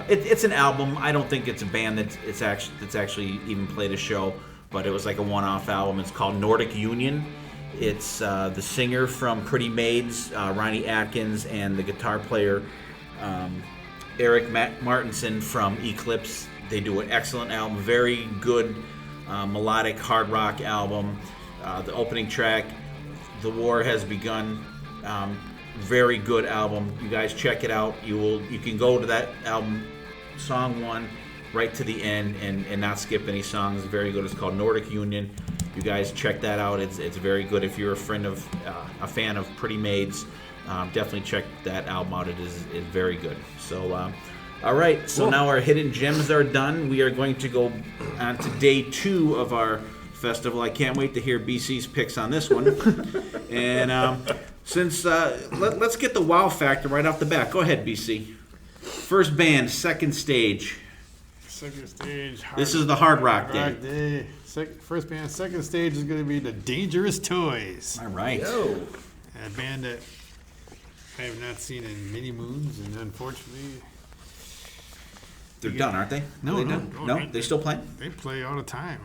it's an album. I don't think it's a band that's actually even played a show, but it was like a one-off album. It's called Nordic Union. It's the singer from Pretty Maids, Ronnie Atkins, and the guitar player Eric Martinson from Eclipse. They do an excellent album, very good melodic hard rock album. The opening track, The War Has Begun, very good album. You guys check it out. You can go to that album, song 1, right to the end and not skip any songs. It's very good. It's called Nordic Union. You guys check that out. It's very good. If you're a fan of Pretty Maids, definitely check that album out. It is very good. So, all right. So now our hidden gems are done. We are going to go on to day 2 of our festival. I can't wait to hear BC's picks on this one. And since let's get the wow factor right off the bat. Go ahead, BC. First band, second stage. Second stage. This is the Hard Rock Day. First band, second stage is going to be the Dangerous Toys. All right. Yo. A band that I have not seen in many moons, and unfortunately, They're done, aren't they? No, Are they no, done? no, No, they still playing? they play all the time.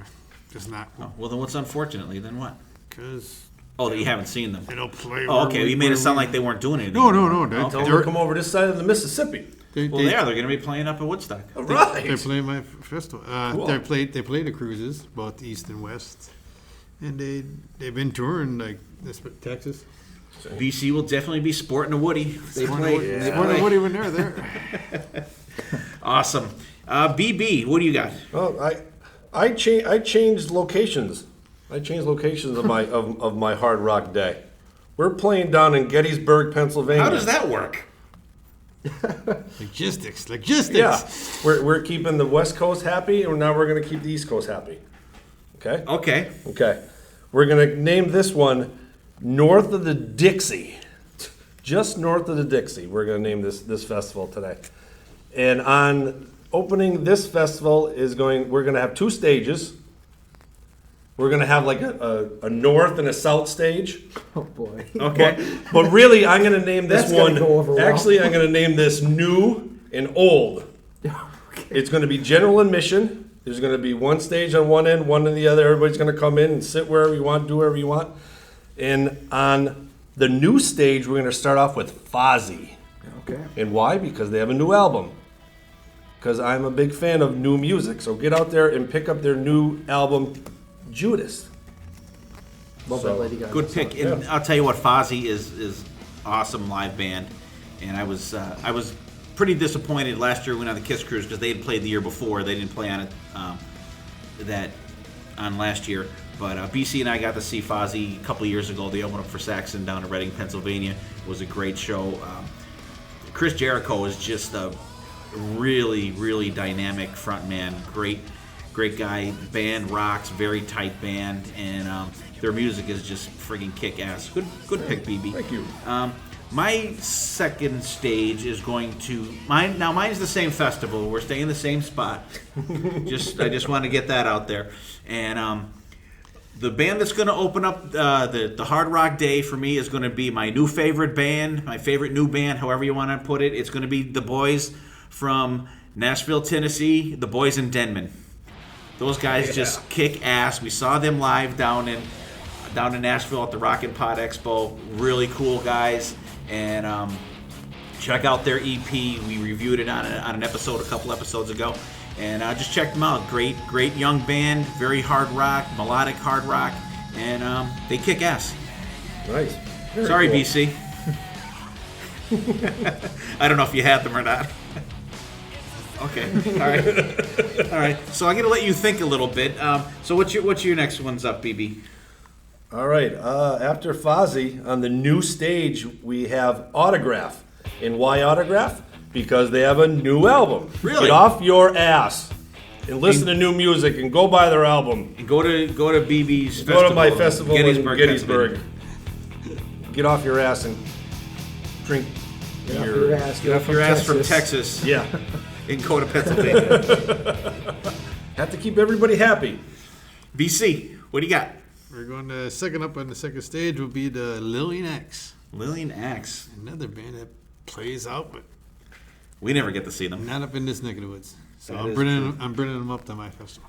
Just not Oh, well, then what's unfortunately? Then what? because Oh, that you haven't seen them. they don't play. Oh, okay. You made it sound like they weren't doing anything. No. Oh, Tell them to come over this side of the Mississippi. They, well, they, They're going to be playing up at Woodstock. All right. They're playing my festival. Cool. They play the cruises, both east and west, and they've been touring like this Texas. BC will definitely be sporting a Woody. They play. They play when they're there. Awesome. BB, what do you got? Well, I changed locations. I changed locations of my hard rock day. We're playing down in Gettysburg, Pennsylvania. How does that work? Logistics. Yeah, we're keeping the West Coast happy, and now we're going to keep the East Coast happy. Okay. Okay. We're going to name this one North of the Dixie. Just north of the Dixie. We're going to name this festival today. And on opening this festival we're going to have 2 stages. We're going to have like a north and a south stage. Oh boy. Okay. But really, I'm going to name this That's gonna one. go over well. Actually, I'm going to name this new and old. It's going to be general admission. There's going to be one stage on one end, one on the other. Everybody's going to come in and sit wherever you want, do wherever you want. And on the new stage, we're going to start off with Fozzy. Okay. And why? Because they have a new album. Because I'm a big fan of new music. So get out there and pick up their new album, Judas. Love that Lady Gaga Good song. pick. And I'll tell you what, Fozzy is awesome live band. And I was pretty disappointed last year when on the Kiss Cruise because they had played the year before. They didn't play on it on last year. But BC and I got to see Fozzy a couple years ago. They opened up for Saxon down in Reading, Pennsylvania. It was a great show. Chris Jericho is just a really, really dynamic frontman. Great guy. Band rocks, very tight band, and their music is just friggin' kick-ass. Good pick, BB. Thank you. My second stage is going to mine's the same festival. We're staying in the same spot. I just want to get that out there. And the band that's going to open up the Hard Rock Day for me is going to be my new favorite band, my favorite new band, however you want to put it. It's going to be the boys from Nashville, Tennessee, the boys in Denman. Those guys just kick ass. We saw them live down in Nashville at the Rockin' Pod Expo. Really cool guys. And check out their EP. We reviewed it on an episode a couple episodes ago. And just check them out. Great young band. Very hard rock, melodic hard rock. And they kick ass. Nice. Very Sorry, cool. BC. I don't know if you had them or not. Okay. All right. So I'm gonna let you think a little bit. So what's your next one's up, BB? All right. After Fozzy, on the new stage, we have Autograph. And why Autograph? Because they have a new album. Really? Get off your ass and listen to new music and go buy their album. And go to BB's Go to my festival in Gettysburg. Get off your ass and drink Get off your your ass. Get off your ass from Texas. Yeah. And go to Pennsylvania. Have to keep everybody happy. BC, what do you got? We're going to second up on the second stage will be the Lillian X. Lillian Axe. Another band that plays out, but We never get to see them. not up in this neck of the woods. So That I'm is bringing them up to my festival.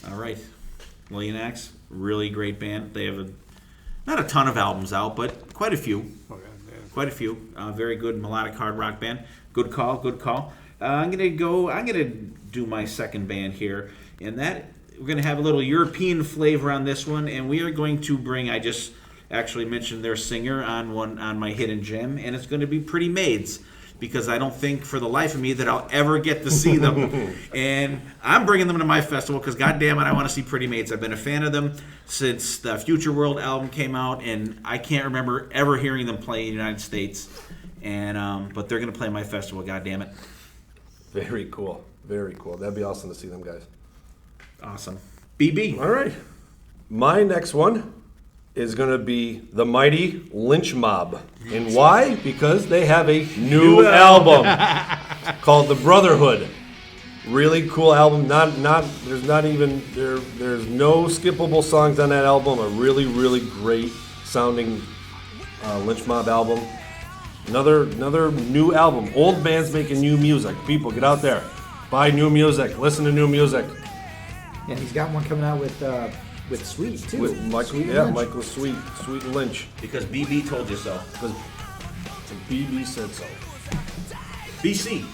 All right. Lillian Axe, really great band. They have not a ton of albums out, but quite a few. Oh, yeah. Quite a few. Very good melodic hard rock band. Good call, good call. I'm gonna do my second band here, and that we're gonna have a little European flavor on this one, and we are going to bring. I just actually mentioned their singer on my hidden gem, and it's going to be Pretty Maids, because I don't think for the life of me that I'll ever get to see them. And I'm bringing them to my festival because, goddamn it, I want to see Pretty Maids. I've been a fan of them since the Future World album came out, and I can't remember ever hearing them play in the United States. And but they're going to play my festival, goddamn it. Very cool. Very cool. That'd be awesome to see them guys. Awesome. BB. All right. My next one is going to be the mighty Lynch Mob. And why? Because they have a new album called The Brotherhood. Really cool album. There's no skippable songs on that album. A really, really great sounding Lynch Mob album. Another new album. Old bands making new music. People, get out there. Buy new music. Listen to new music. And he's got one coming out with Sweet too. With Michael, Sweet yeah, Lynch. Michael Sweet Lynch. Because BB told you so. Because BB said so. BC.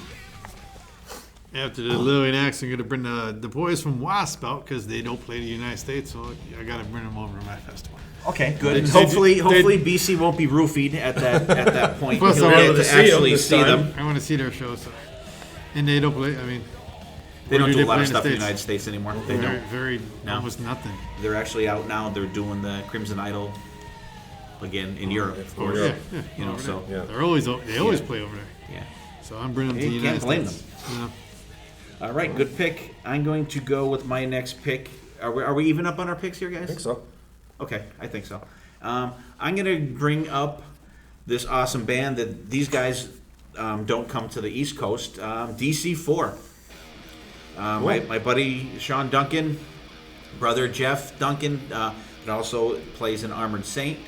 After the Lillian X, I'm going to bring the boys from Wasp out because they don't play in the United States, so I got to bring them over to my festival. Okay, good. They- Hopefully, they- BC won't be roofied at that point. Plus, He'll I get wanted to to see 'em actually this see time. them. I want to see their show, so. And they don't play, I mean. They don't do a lot play of stuff in the States? United States anymore. They Very, don't. very, No. almost nothing. They're actually out now. They're doing the Crimson Idol again in Europe, of course. Europe. Yeah, You know, over so there. Yeah. They always Yeah. play over there. yeah. So I'm bringing them to the You United can't blame States. No. All right, good pick. I'm going to go with my next pick. Are we even up on our picks here, guys? I think so. Okay, I think so. I'm going to bring up this awesome band that these guys don't come to the East Coast, DC4. My buddy Sean Duncan, brother Jeff Duncan, that also plays in Armored Saint,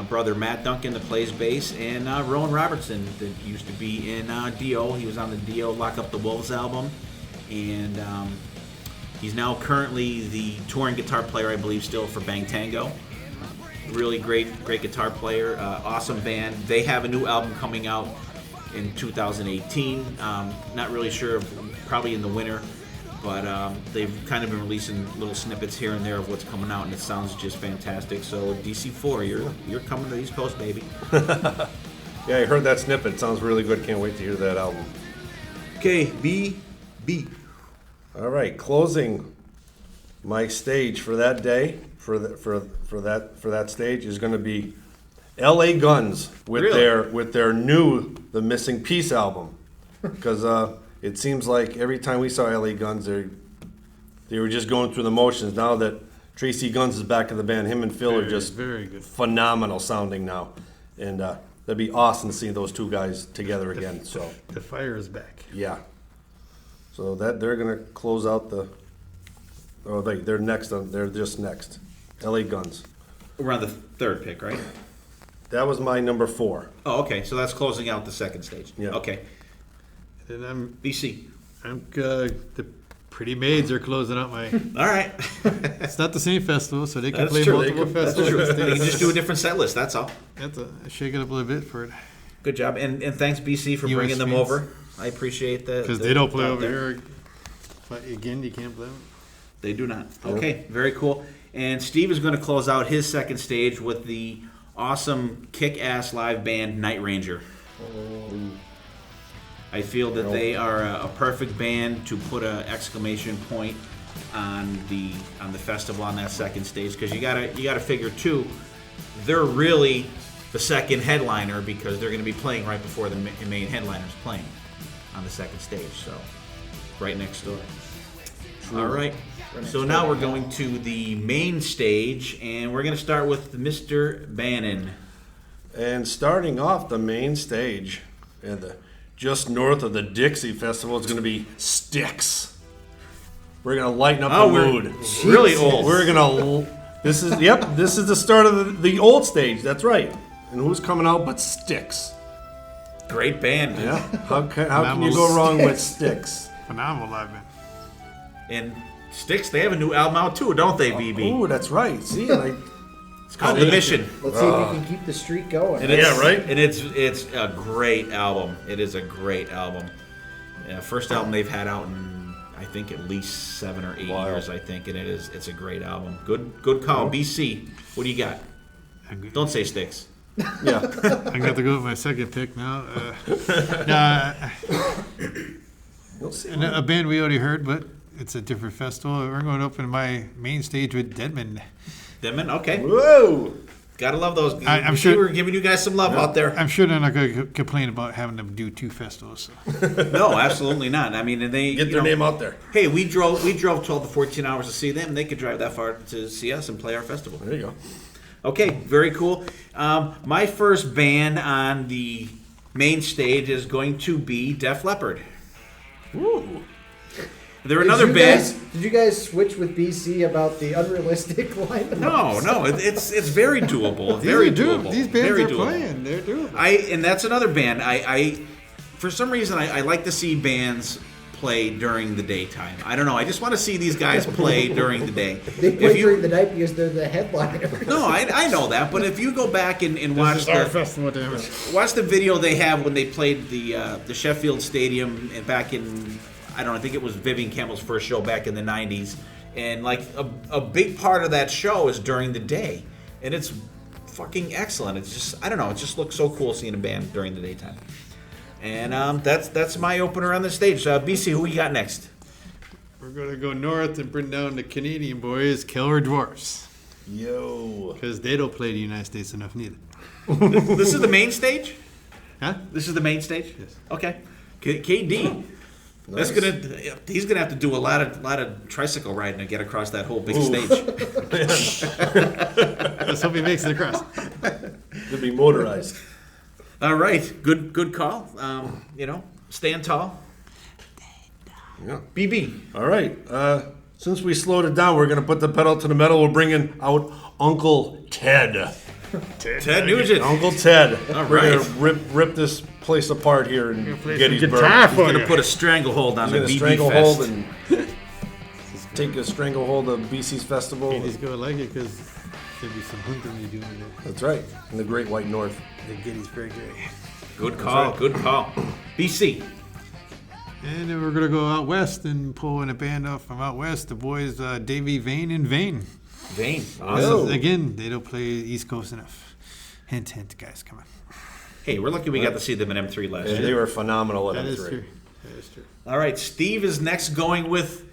brother Matt Duncan that plays bass, and Rowan Robertson that used to be in Dio. He was on the Dio Lock Up the Wolves album, and he's now currently the touring guitar player, I believe, still for Bang Tango. Really great guitar player, awesome band. They have a new album coming out in 2018. Not really sure, probably in the winter, but they've kind of been releasing little snippets here and there of what's coming out, and it sounds just fantastic. So DC4, you're coming to the East Coast, baby. Yeah, I heard that snippet. It sounds really good. Can't wait to hear that album. Okay, BB. All right, closing my stage for that day for that stage is going to be L.A. Guns with Really? their new The Missing Piece album, because it seems like every time we saw L.A. Guns, they were just going through the motions. Now that Tracy Guns is back in the band, him and Phil are just very good. phenomenal sounding now, and that'd be awesome to see those two guys together again. So The fire is back. yeah, so that they're gonna close out the. Oh, they're next. They're just next. L.A. Guns. We're on the third pick, right? That was my number 4. Oh, okay. So that's closing out the second stage. Yeah. Okay. And BC. the Pretty Maids are closing out my. All right. It's not the same festival, so they can That's play true, they multiple can- that's festivals. They can just do a different set list. That's all. Have to shake it up a little bit for it Good job, and thanks BC for US bringing them fans. over. I appreciate that because they don't play out over there. here. But again, you can't blame them. They do not. Okay, very cool. And Steve is going to close out his second stage with the awesome kick-ass live band Night Ranger. I feel that they are a perfect band to put an exclamation point on the festival on that second stage, because you gotta figure too, they're really the second headliner because they're going to be playing right before the main headliner's playing on the second stage. So right next door. All right. So now we're going to the main stage, and we're going to start with Mr. Bannon. And starting off the main stage, and just north of the Dixie Festival, is going to be Styx. We're gonna lighten up the mood. Really old. We're gonna. This is the start of the old stage. That's right. And who's coming out but Styx? Great band. Yeah. How can you go wrong with Styx? Phenomenal live band. And Styx, they have a new album out too, don't they, BB? Oh, that's right. See, It's called The Mission. Let's see if we can keep the streak going. And And it's a great album. It is a great album. First album they've had out in I think at least 7 or 8 years. I think, and it's a great album. Good call. BC, what do you got? Don't say Styx. Yeah. I'm going to go with my second pick now. A band we already heard, but it's a different festival. We're going to open my main stage with Deadman. Deadman, okay. Whoa. Gotta love those. I'm sure we're giving you guys some love out there. I'm sure they're not going to complain about having them do 2 festivals. So. No, absolutely not. I mean, and they Get their name out there. Hey, we drove 12 to 14 hours to see them. They could drive that far to see us and play our festival. There you go. Okay, very cool. My first band on the main stage is going to be Def Leppard. Ooh. They're another band. Did you guys switch with BC about the unrealistic lineup? No, it's very doable. Very doable. These bands very are doable. playing. They're doable. And that's another band. I for some reason I like to see bands play during the daytime. I don't know. I just want to see these guys play during the day. They play during the night because they're the headliner. No, I know that, but if you go back and watch our festival, damn it. Watch the video they have when they played the Sheffield Stadium back in, I don't know, I think it was Vivian Campbell's first show back in the 90s. And like a big part of that show is during the day. And it's fucking excellent. It's just, I don't know, it just looks so cool seeing a band during the daytime. And that's my opener on the stage. BC, who you got next? We're going to go north and bring down the Canadian boys, Killer Dwarfs. Yo. Because they don't play the United States enough neither. This is the main stage? Huh? This is the main stage? Yes. Okay. KD. Nice. He's gonna have to do a lot of tricycle riding to get across that whole big stage. Let's hope he makes it across. It'll be motorized. All right, good call. Stand tall. Yeah. BB. All right. Since we slowed it down, we're going to put the pedal to the metal. We're bringing out Uncle Ted. Ted Nugent. Uncle Ted. All We're right. going to rip this place apart here in Gettysburg. He's gonna put a stranglehold on the He's BB going to stranglehold Fest. and take a stranglehold of BC's festival. He's going to like it because there'll be some hunting to do in there. That's right. In the Great White North. The Gettysburg area. Good call. Good call. BC. And then we're going to go out west and pull in a band off from out west. The boys, Davey Vane and Vane. Vane. Awesome. Again, they don't play East Coast enough. Hint, hint, guys, come on. Hey, we're lucky we got to see them in M3 last Yeah, year. they were phenomenal at That is M3. true. That is true. All right, Steve is next going with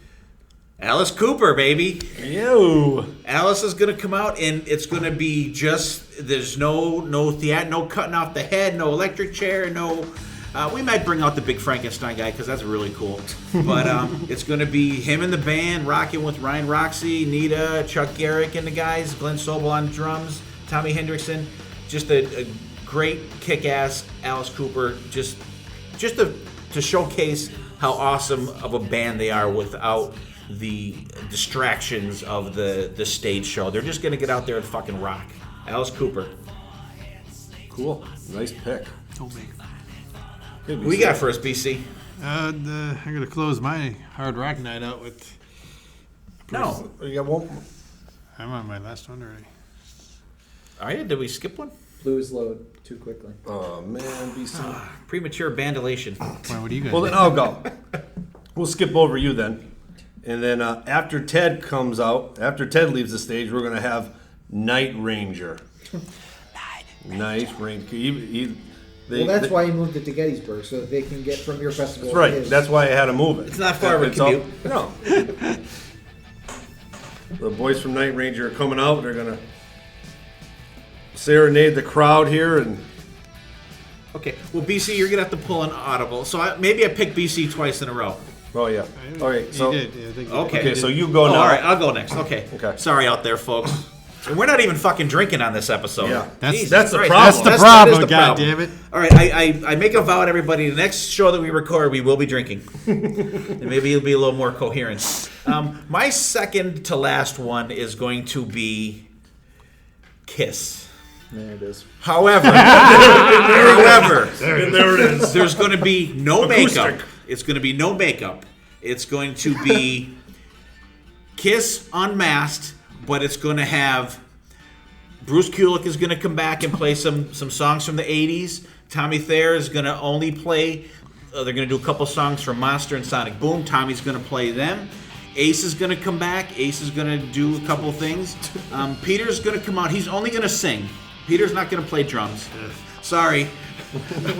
Alice Cooper, baby. Yo. Alice is going to come out, and it's going to be just, there's no cutting off the head, no electric chair, no... we might bring out the big Frankenstein guy because that's really cool. But it's going to be him and the band rocking with Ryan Roxy, Nita, Chuck Garrick and the guys, Glenn Sobel on drums, Tommy Hendrickson. Just a great kick-ass Alice Cooper. Just to showcase how awesome of a band they are without the distractions of the stage show. They're just going to get out there and fucking rock. Alice Cooper. Cool. Nice pick. Oh, man. Who we got first, BC? I'm going to close my hard rock night out with... No. You got one? I'm on my last one already. Are you? Did we skip one? Blues load too quickly. Oh, man, BC. Premature bandolation. Why, what do you guys Well, do? then I'll go. We'll skip over you then. And then after Ted comes out, after Ted leaves the stage, we're going to have Night Ranger. Night Ranger. Well, that's why he moved it to Gettysburg, so that they can get from your festival. That's to right. his. That's why I had to move it. It's not far of a commute. No. The boys from Night Ranger are coming out. They're going to serenade the crowd here. And Okay. Well, BC, you're going to have to pull an audible. So maybe I picked BC twice in a row. oh, yeah. All right. So, You did. Yeah, I think you Okay. okay, so you go now. All right. I'll go next. Okay. Okay. Sorry out there, folks. And we're not even fucking drinking on this episode. Yeah. That's- Jesus that's the Christ. problem. That's the That problem, is the God problem. damn it. All right, I make a vow to everybody. The next show that we record, we will be drinking. And maybe it'll be a little more coherent. My second to last one is going to be Kiss. There it is. However, there it is. there's going to be no Acoustic. makeup. It's going to be no makeup. It's going to be Kiss unmasked, but it's going to have Bruce Kulick is going to come back and play some songs from the 80s. Tommy Thayer is going to only play, they're going to do a couple songs from Monster and Sonic Boom. Tommy's going to play them. Ace is going to come back. Ace is going to do a couple things. Peter's going to come out. He's only going to sing. Peter's not going to play drums. Sorry.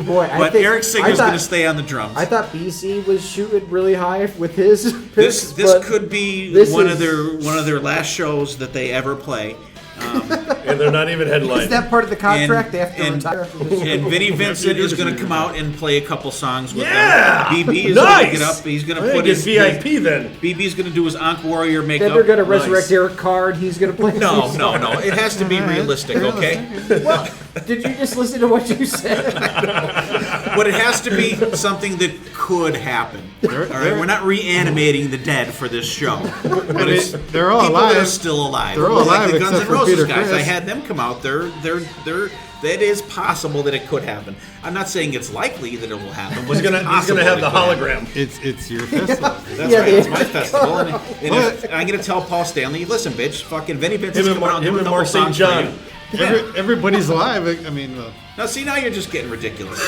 Boy, But Eric Singer's going to stay on the drums. I thought BC was shooting really high with his picks. This could be one of their last shows that they ever play. And they're not even headlining. Is that part of the contract? They have to retire after this show? And Vinnie Vincent is going to come out and play a couple songs with them. BB is Nice! going to get up. He's going to put his VIP then. BB's going to do his Ankh Warrior makeup. Then they're going to resurrect Eric Carr and he's going to play. No. It has to be realistic, okay? Well, did you just listen to what you said? But it has to be something that could happen. All right, we're not reanimating the dead for this show. But it's they're all people alive. that are still alive. They're all like alive the Guns except N' for Roses Peter guys. Criss. I had them come out. That is possible that it could happen. I'm not saying it's likely that it will happen. But He's gonna have the hologram. It's your festival. That's right. It's my festival, and if, I'm gonna tell Paul Stanley, listen, bitch, fucking Vinnie Vincent's coming out and doing a couple Mark St. songs for John. you. Everybody's alive. I mean, Now, see, now you're just getting ridiculous.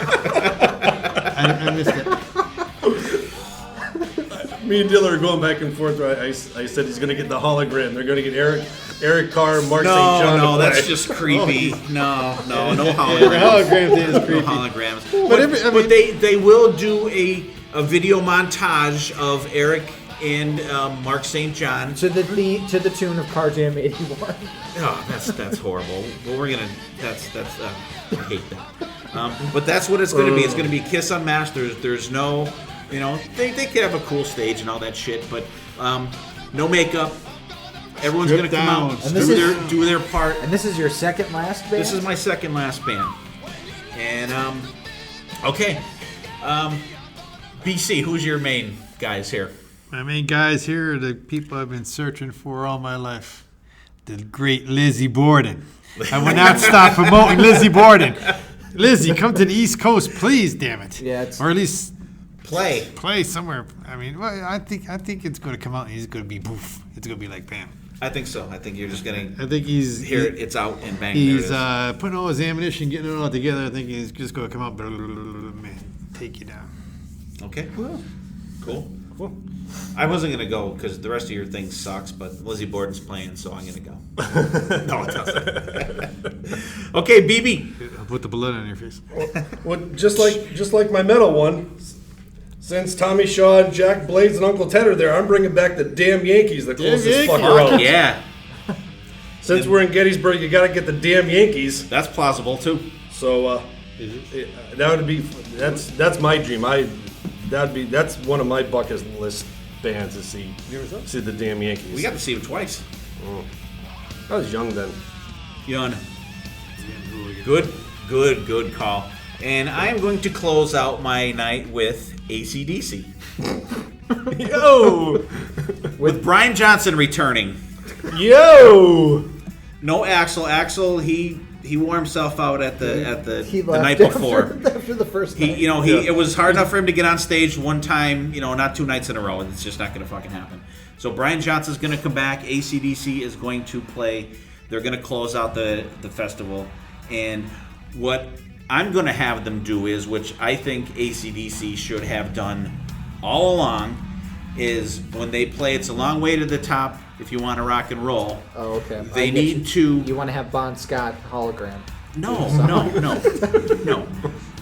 I missed it. Me and Diller are going back and forth. I said he's going to get the hologram. They're going to get Eric Carr, Mark St. John. No, to play. that's just creepy. No The holograms. hologram thing is No creepy. holograms. But they will do a video montage of Eric and Mark St. John. to the tune of Car Jam 81. Oh, that's horrible. Well, I hate that. But that's what it's going to be. It's going to be Kiss Unmasked. There's no, they could have a cool stage and all that shit, but no makeup. Everyone's going to come out, And this is- do their part. And this is your second last band? This is my second last band. And okay, BC, who's your main guys here? My main guys here are the people I've been searching for all my life. The great Lizzie Borden. I will not stop promoting Lizzie Borden. Lizzie, come to the East Coast, please, damn it. Yeah, it's- or at least Play somewhere. I mean, well, I think it's going to come out and he's going to be poof. It's going to be like bam. I think so. I think you're just going I think he's to hear it's out and bang. He's there it is. putting all his ammunition, getting it all together. I think he's just going to come out, man, take you down. Okay. Cool. I wasn't going to go because the rest of your thing sucks, but Lizzie Borden's playing, so I'm going to go. No, it doesn't. Okay, BB. I'll put the blood on your face. Well, just like my metal one. Since Tommy Shaw and Jack Blades and Uncle Ted are there, I'm bringing back the damn Yankees to close this Yankees. fucker out. Yeah, Since we're in Gettysburg, you got to get the damn Yankees. that's plausible, too. So that's my dream. That's one of my bucket list bands to see. See the damn Yankees. We got to see him twice. I was young then. Yon. Good call. And I am going to close out my night with AC/DC. Yo, With Brian Johnson returning. yo. No Axl. Axl, he wore himself out at the He the left night before. after the first night. It was hard enough for him to get on stage one time, not 2 nights in a row. It's just not going to fucking happen. So Brian Johnson's going to come back. AC/DC is going to play. They're going to close out the festival. And what I'm going to have them do is, which I think AC/DC should have done all along, is when they play It's a Long Way to the Top, If You Want to Rock and Roll. Oh, okay. They need to... You want to have Bon Scott hologram. No.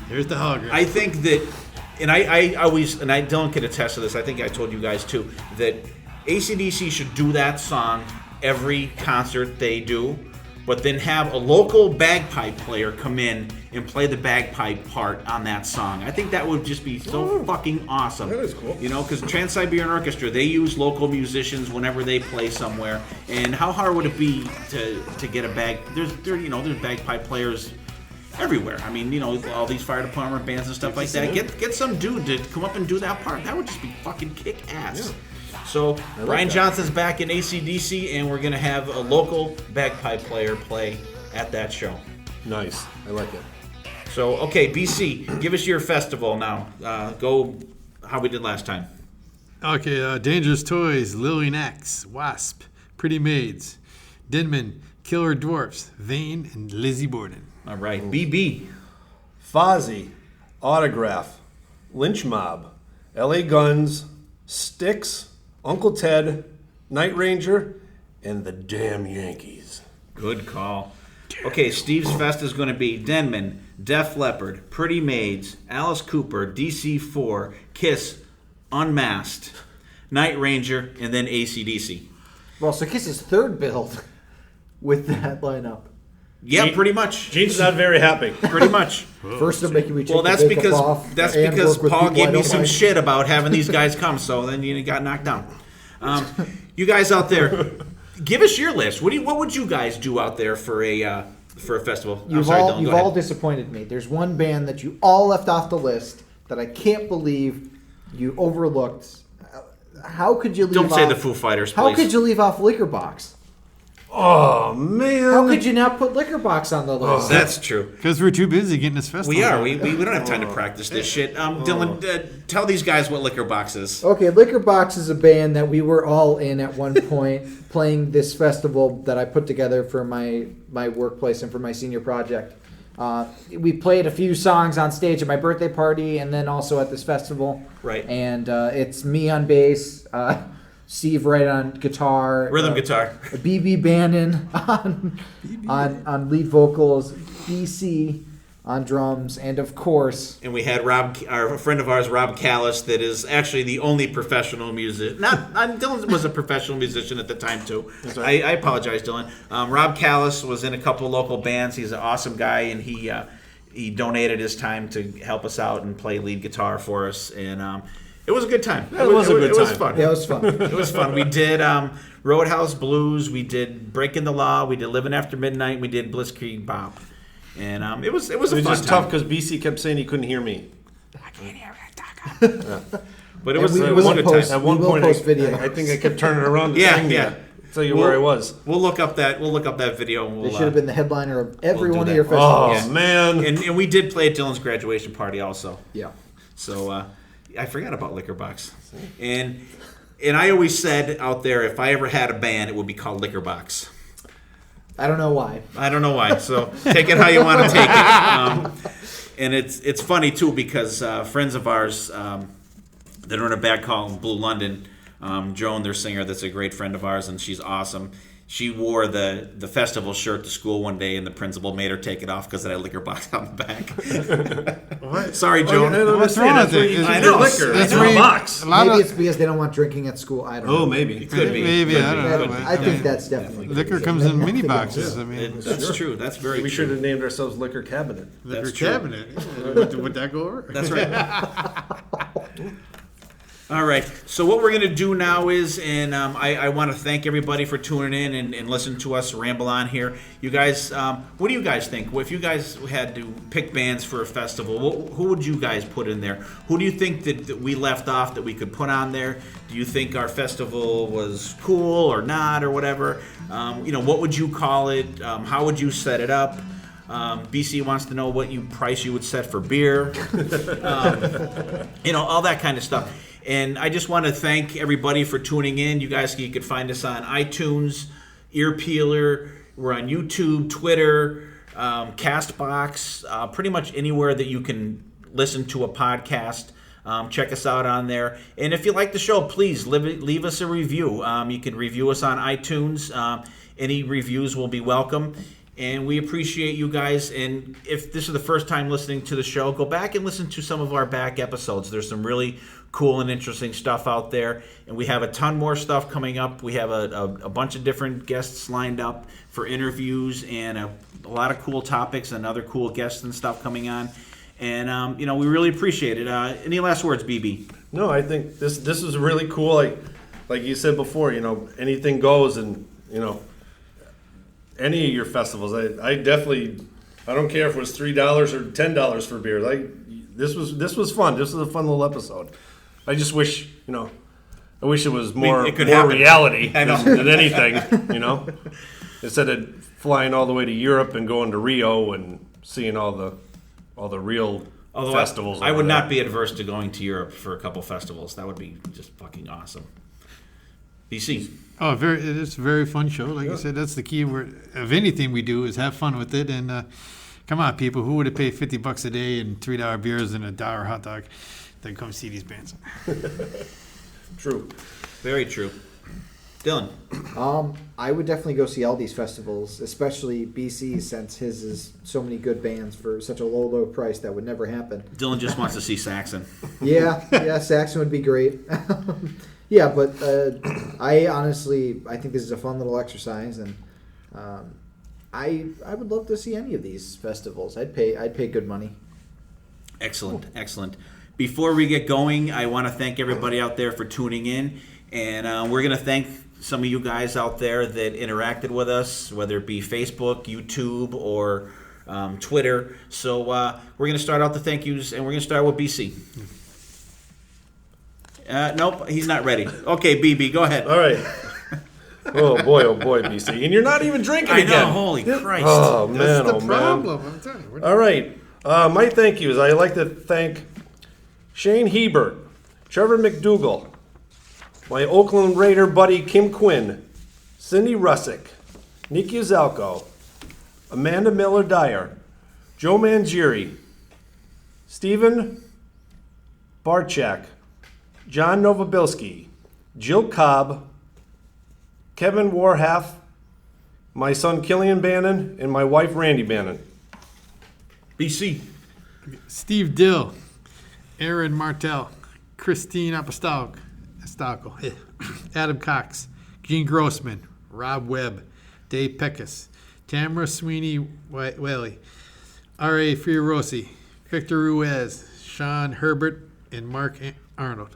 There's the hologram. I think that, and I always, and Dylan could attest to this, I think I told you guys too, that AC/DC should do that song every concert they do, but then have a local bagpipe player come in and play the bagpipe part on that song. I think that would just be so fucking awesome. That is cool. Because Trans-Siberian Orchestra, they use local musicians whenever they play somewhere. And how hard would it be to get a bag? There's bagpipe players everywhere. I mean, all these fire department bands and stuff like that. Get some dude to come up and do that part. That would just be fucking kick ass. Yeah. So Brian Johnson's back in AC/DC, and we're gonna have a local bagpipe player play at that show. Nice. I like it. So, okay, BC, give us your festival now. Go how we did last time. Okay, Dangerous Toys, Lillian X, Wasp, Pretty Maids, Denman, Killer Dwarfs, Vane, and Lizzie Borden. All right, BB. Fozzy, Autograph, Lynch Mob, LA Guns, Styx, Uncle Ted, Night Ranger, and the Damn Yankees. Good call. Okay, Steve's Fest is going to be Denman, Def Leppard, Pretty Maids, Alice Cooper, DC4, Kiss, Unmasked, Night Ranger, and then AC/DC. Well, so Kiss's third build with that lineup. Yeah, pretty much. Gene's not very happy. Pretty much. First, they're making me take That's the makeup because off that's and because work with Paul people I gave me don't some like. shit about having these guys come. So then you got knocked down. You guys out there, give us your list. What would you guys do out there for a festival? You've all disappointed me. There's one band that you all left off the list that I can't believe you overlooked. How could you leave Don't off... say the Foo Fighters, please. How could you leave off Liquor Box? Oh, man. How could you not put Liquor Box on the list? That's true. Because we're too busy getting this festival. We are. We don't have time to practice this shit. Dylan, tell these guys what Liquor Box is. Okay, Liquor Box is a band that we were all in at one point playing this festival that I put together for my workplace and for my senior project. We played a few songs on stage at my birthday party and then also at this festival. Right. And it's me on bass, Steve Wright on guitar, Rhythm guitar. BB Bannon on lead vocals, BC on drums, and of course... And we had a friend of ours, Rob Callis, that is actually the only professional musician. Dylan was a professional musician at the time, too. Right. I apologize, Dylan. Rob Callis was in a couple local bands. He's an awesome guy, and he donated his time to help us out and play lead guitar for us. And it was a good time. It was a good time. It was fun. Yeah, it was fun. It was fun. We did Roadhouse Blues. We did Breaking the Law. We did Living After Midnight. We did Blitzkrieg Bop. And it was a fun time. It was just tough because BC kept saying he couldn't hear me. I can't hear you. But it was a good time. At one point, video. I think I kept turning around to Yeah, sing yeah. to tell you where I was. We'll look up that video. And They should have been the headliner of every we'll one do of your that. festivals. Oh, man. And we did play at Dylan's graduation party also. Yeah. So I forgot about Liquor Box. And I always said out there, if I ever had a band, it would be called Liquor Box. I don't know why. So take it how you want to take it. And it's funny, too, because friends of ours that are in a band called Blue London, Joan, their singer, that's a great friend of ours, and she's awesome. She wore the festival shirt to school one day, and the principal made her take it off because it had Liquor Box on the back. What? Sorry, Joan. What's wrong with it? I know. Liquor. That's It's in a box. Maybe it's because they don't want drinking at school. I don't know. Oh, maybe. It could be. Maybe, I don't know. Could be. I think that's definitely. Liquor comes in mini boxes. I mean, That's true. That's very We true. should have named ourselves Liquor Cabinet. liquor That's true. cabinet. Would that go over? That's right. All right. So what we're going to do now is, and I want to thank everybody for tuning in and listening to us ramble on here. You guys, what do you guys think? If you guys had to pick bands for a festival, who would you guys put in there? Who do you think that we left off that we could put on there? Do you think our festival was cool or not or whatever? What would you call it? How would you set it up? BC wants to know what price you would set for beer. All that kind of stuff. And I just want to thank everybody for tuning in. You can find us on iTunes, Ear Peeler. We're on YouTube, Twitter, Castbox, pretty much anywhere that you can listen to a podcast. Check us out on there. And if you like the show, please leave us a review. You can review us on iTunes. Any reviews will be welcome. And we appreciate you guys. And if this is the first time listening to the show, go back and listen to some of our back episodes. There's some really cool and interesting stuff out there. And we have a ton more stuff coming up. We have a bunch of different guests lined up for interviews and a lot of cool topics and other cool guests and stuff coming on. And, we really appreciate it. Any last words, BB? No, I think this is really cool. Like you said before, anything goes, and any of your festivals. I definitely I don't care if it was $3 or $10 for beer. Like this was fun. This was a fun little episode. I just wish, I wish it was more, it could more happen. reality I know. than anything, Instead of flying all the way to Europe and going to Rio and seeing all the real festivals. I would over not there. be adverse to going to Europe for a couple festivals. That would be just fucking awesome. BC. Oh, it's a very fun show. Like I said, that's the key word of anything we do is have fun with it. And come on, people, who would have paid $50 a day and $3 beers and $1 hot dog to come see these bands? True. Very true. Dylan. I would definitely go see all these festivals, especially BC, since his is so many good bands for such a low price. That would never happen. Dylan just wants to see Saxon. Yeah, Saxon would be great. Yeah, but I think this is a fun little exercise, and I would love to see any of these festivals. I'd pay good money. Excellent. Before we get going, I want to thank everybody out there for tuning in, and we're going to thank some of you guys out there that interacted with us, whether it be Facebook, YouTube, or Twitter. So we're going to start out the thank yous, and we're going to start with BC. Nope, he's not ready. Okay, BB, go ahead. All right. Oh boy, BC, and you're not even drinking I again. know, holy Christ. Oh man, That's the oh man. problem. I'm telling you. All right. My thank yous. I'd like to thank Shane Hebert, Trevor McDougall, my Oakland Raider buddy Kim Quinn, Cindy Russick, Nikki Zalko, Amanda Miller-Dyer, Joe Mangieri, Stephen Barchak, John Novobilski, Jill Cobb, Kevin Warhaff, my son Killian Bannon, and my wife Randy Bannon. BC. Steve Dill, Aaron Martell, Christine Apostolco, Adam Cox, Gene Grossman, Rob Webb, Dave Peckus, Tamara Sweeney Whaley, R.A. Fiorosi, Victor Ruiz, Sean Herbert, and Mark Arnold.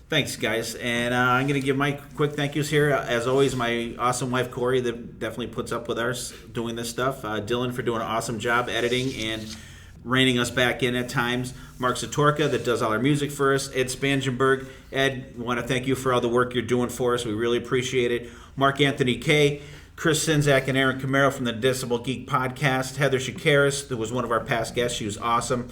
Thanks, guys. And I'm going to give my quick thank yous here. As always, my awesome wife, Corey, that definitely puts up with us doing this stuff. Dylan for doing an awesome job editing and reining us back in at times. Mark Zatorka that does all our music for us. Ed Spangenberg. Ed, we want to thank you for all the work you're doing for us. We really appreciate it. Mark Anthony K., Chris Sinzak, and Aaron Camaro from the Decibel Geek podcast. Heather Shakaris, who was one of our past guests. She was awesome.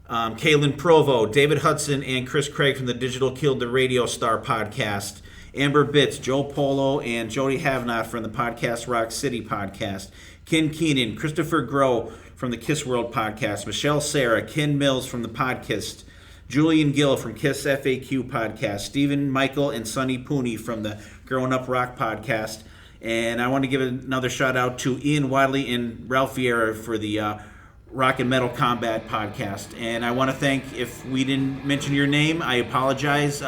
Kaylin Provo, David Hudson, and Chris Craig from the Digital Killed the Radio Star podcast. Amber Bitts, Joe Polo, and Jody Havnot from the Podcast Rock City podcast. Ken Keenan, Christopher Groh from the Kiss World podcast. Michelle Sarah, Ken Mills from the podcast. Julian Gill from Kiss FAQ podcast. Stephen Michael and Sonny Pooney from the Growing Up Rock podcast. And I want to give another shout out to Ian Wadley and Ralph Vieira for the Rock and Metal Combat podcast. And I want to thank, if we didn't mention your name, I apologize.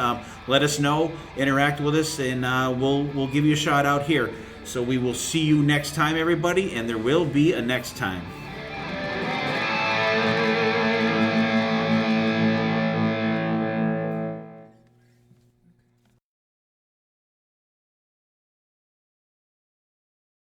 Let us know, interact with us, and we'll give you a shout out here. So we will see you next time, everybody, and there will be a next time.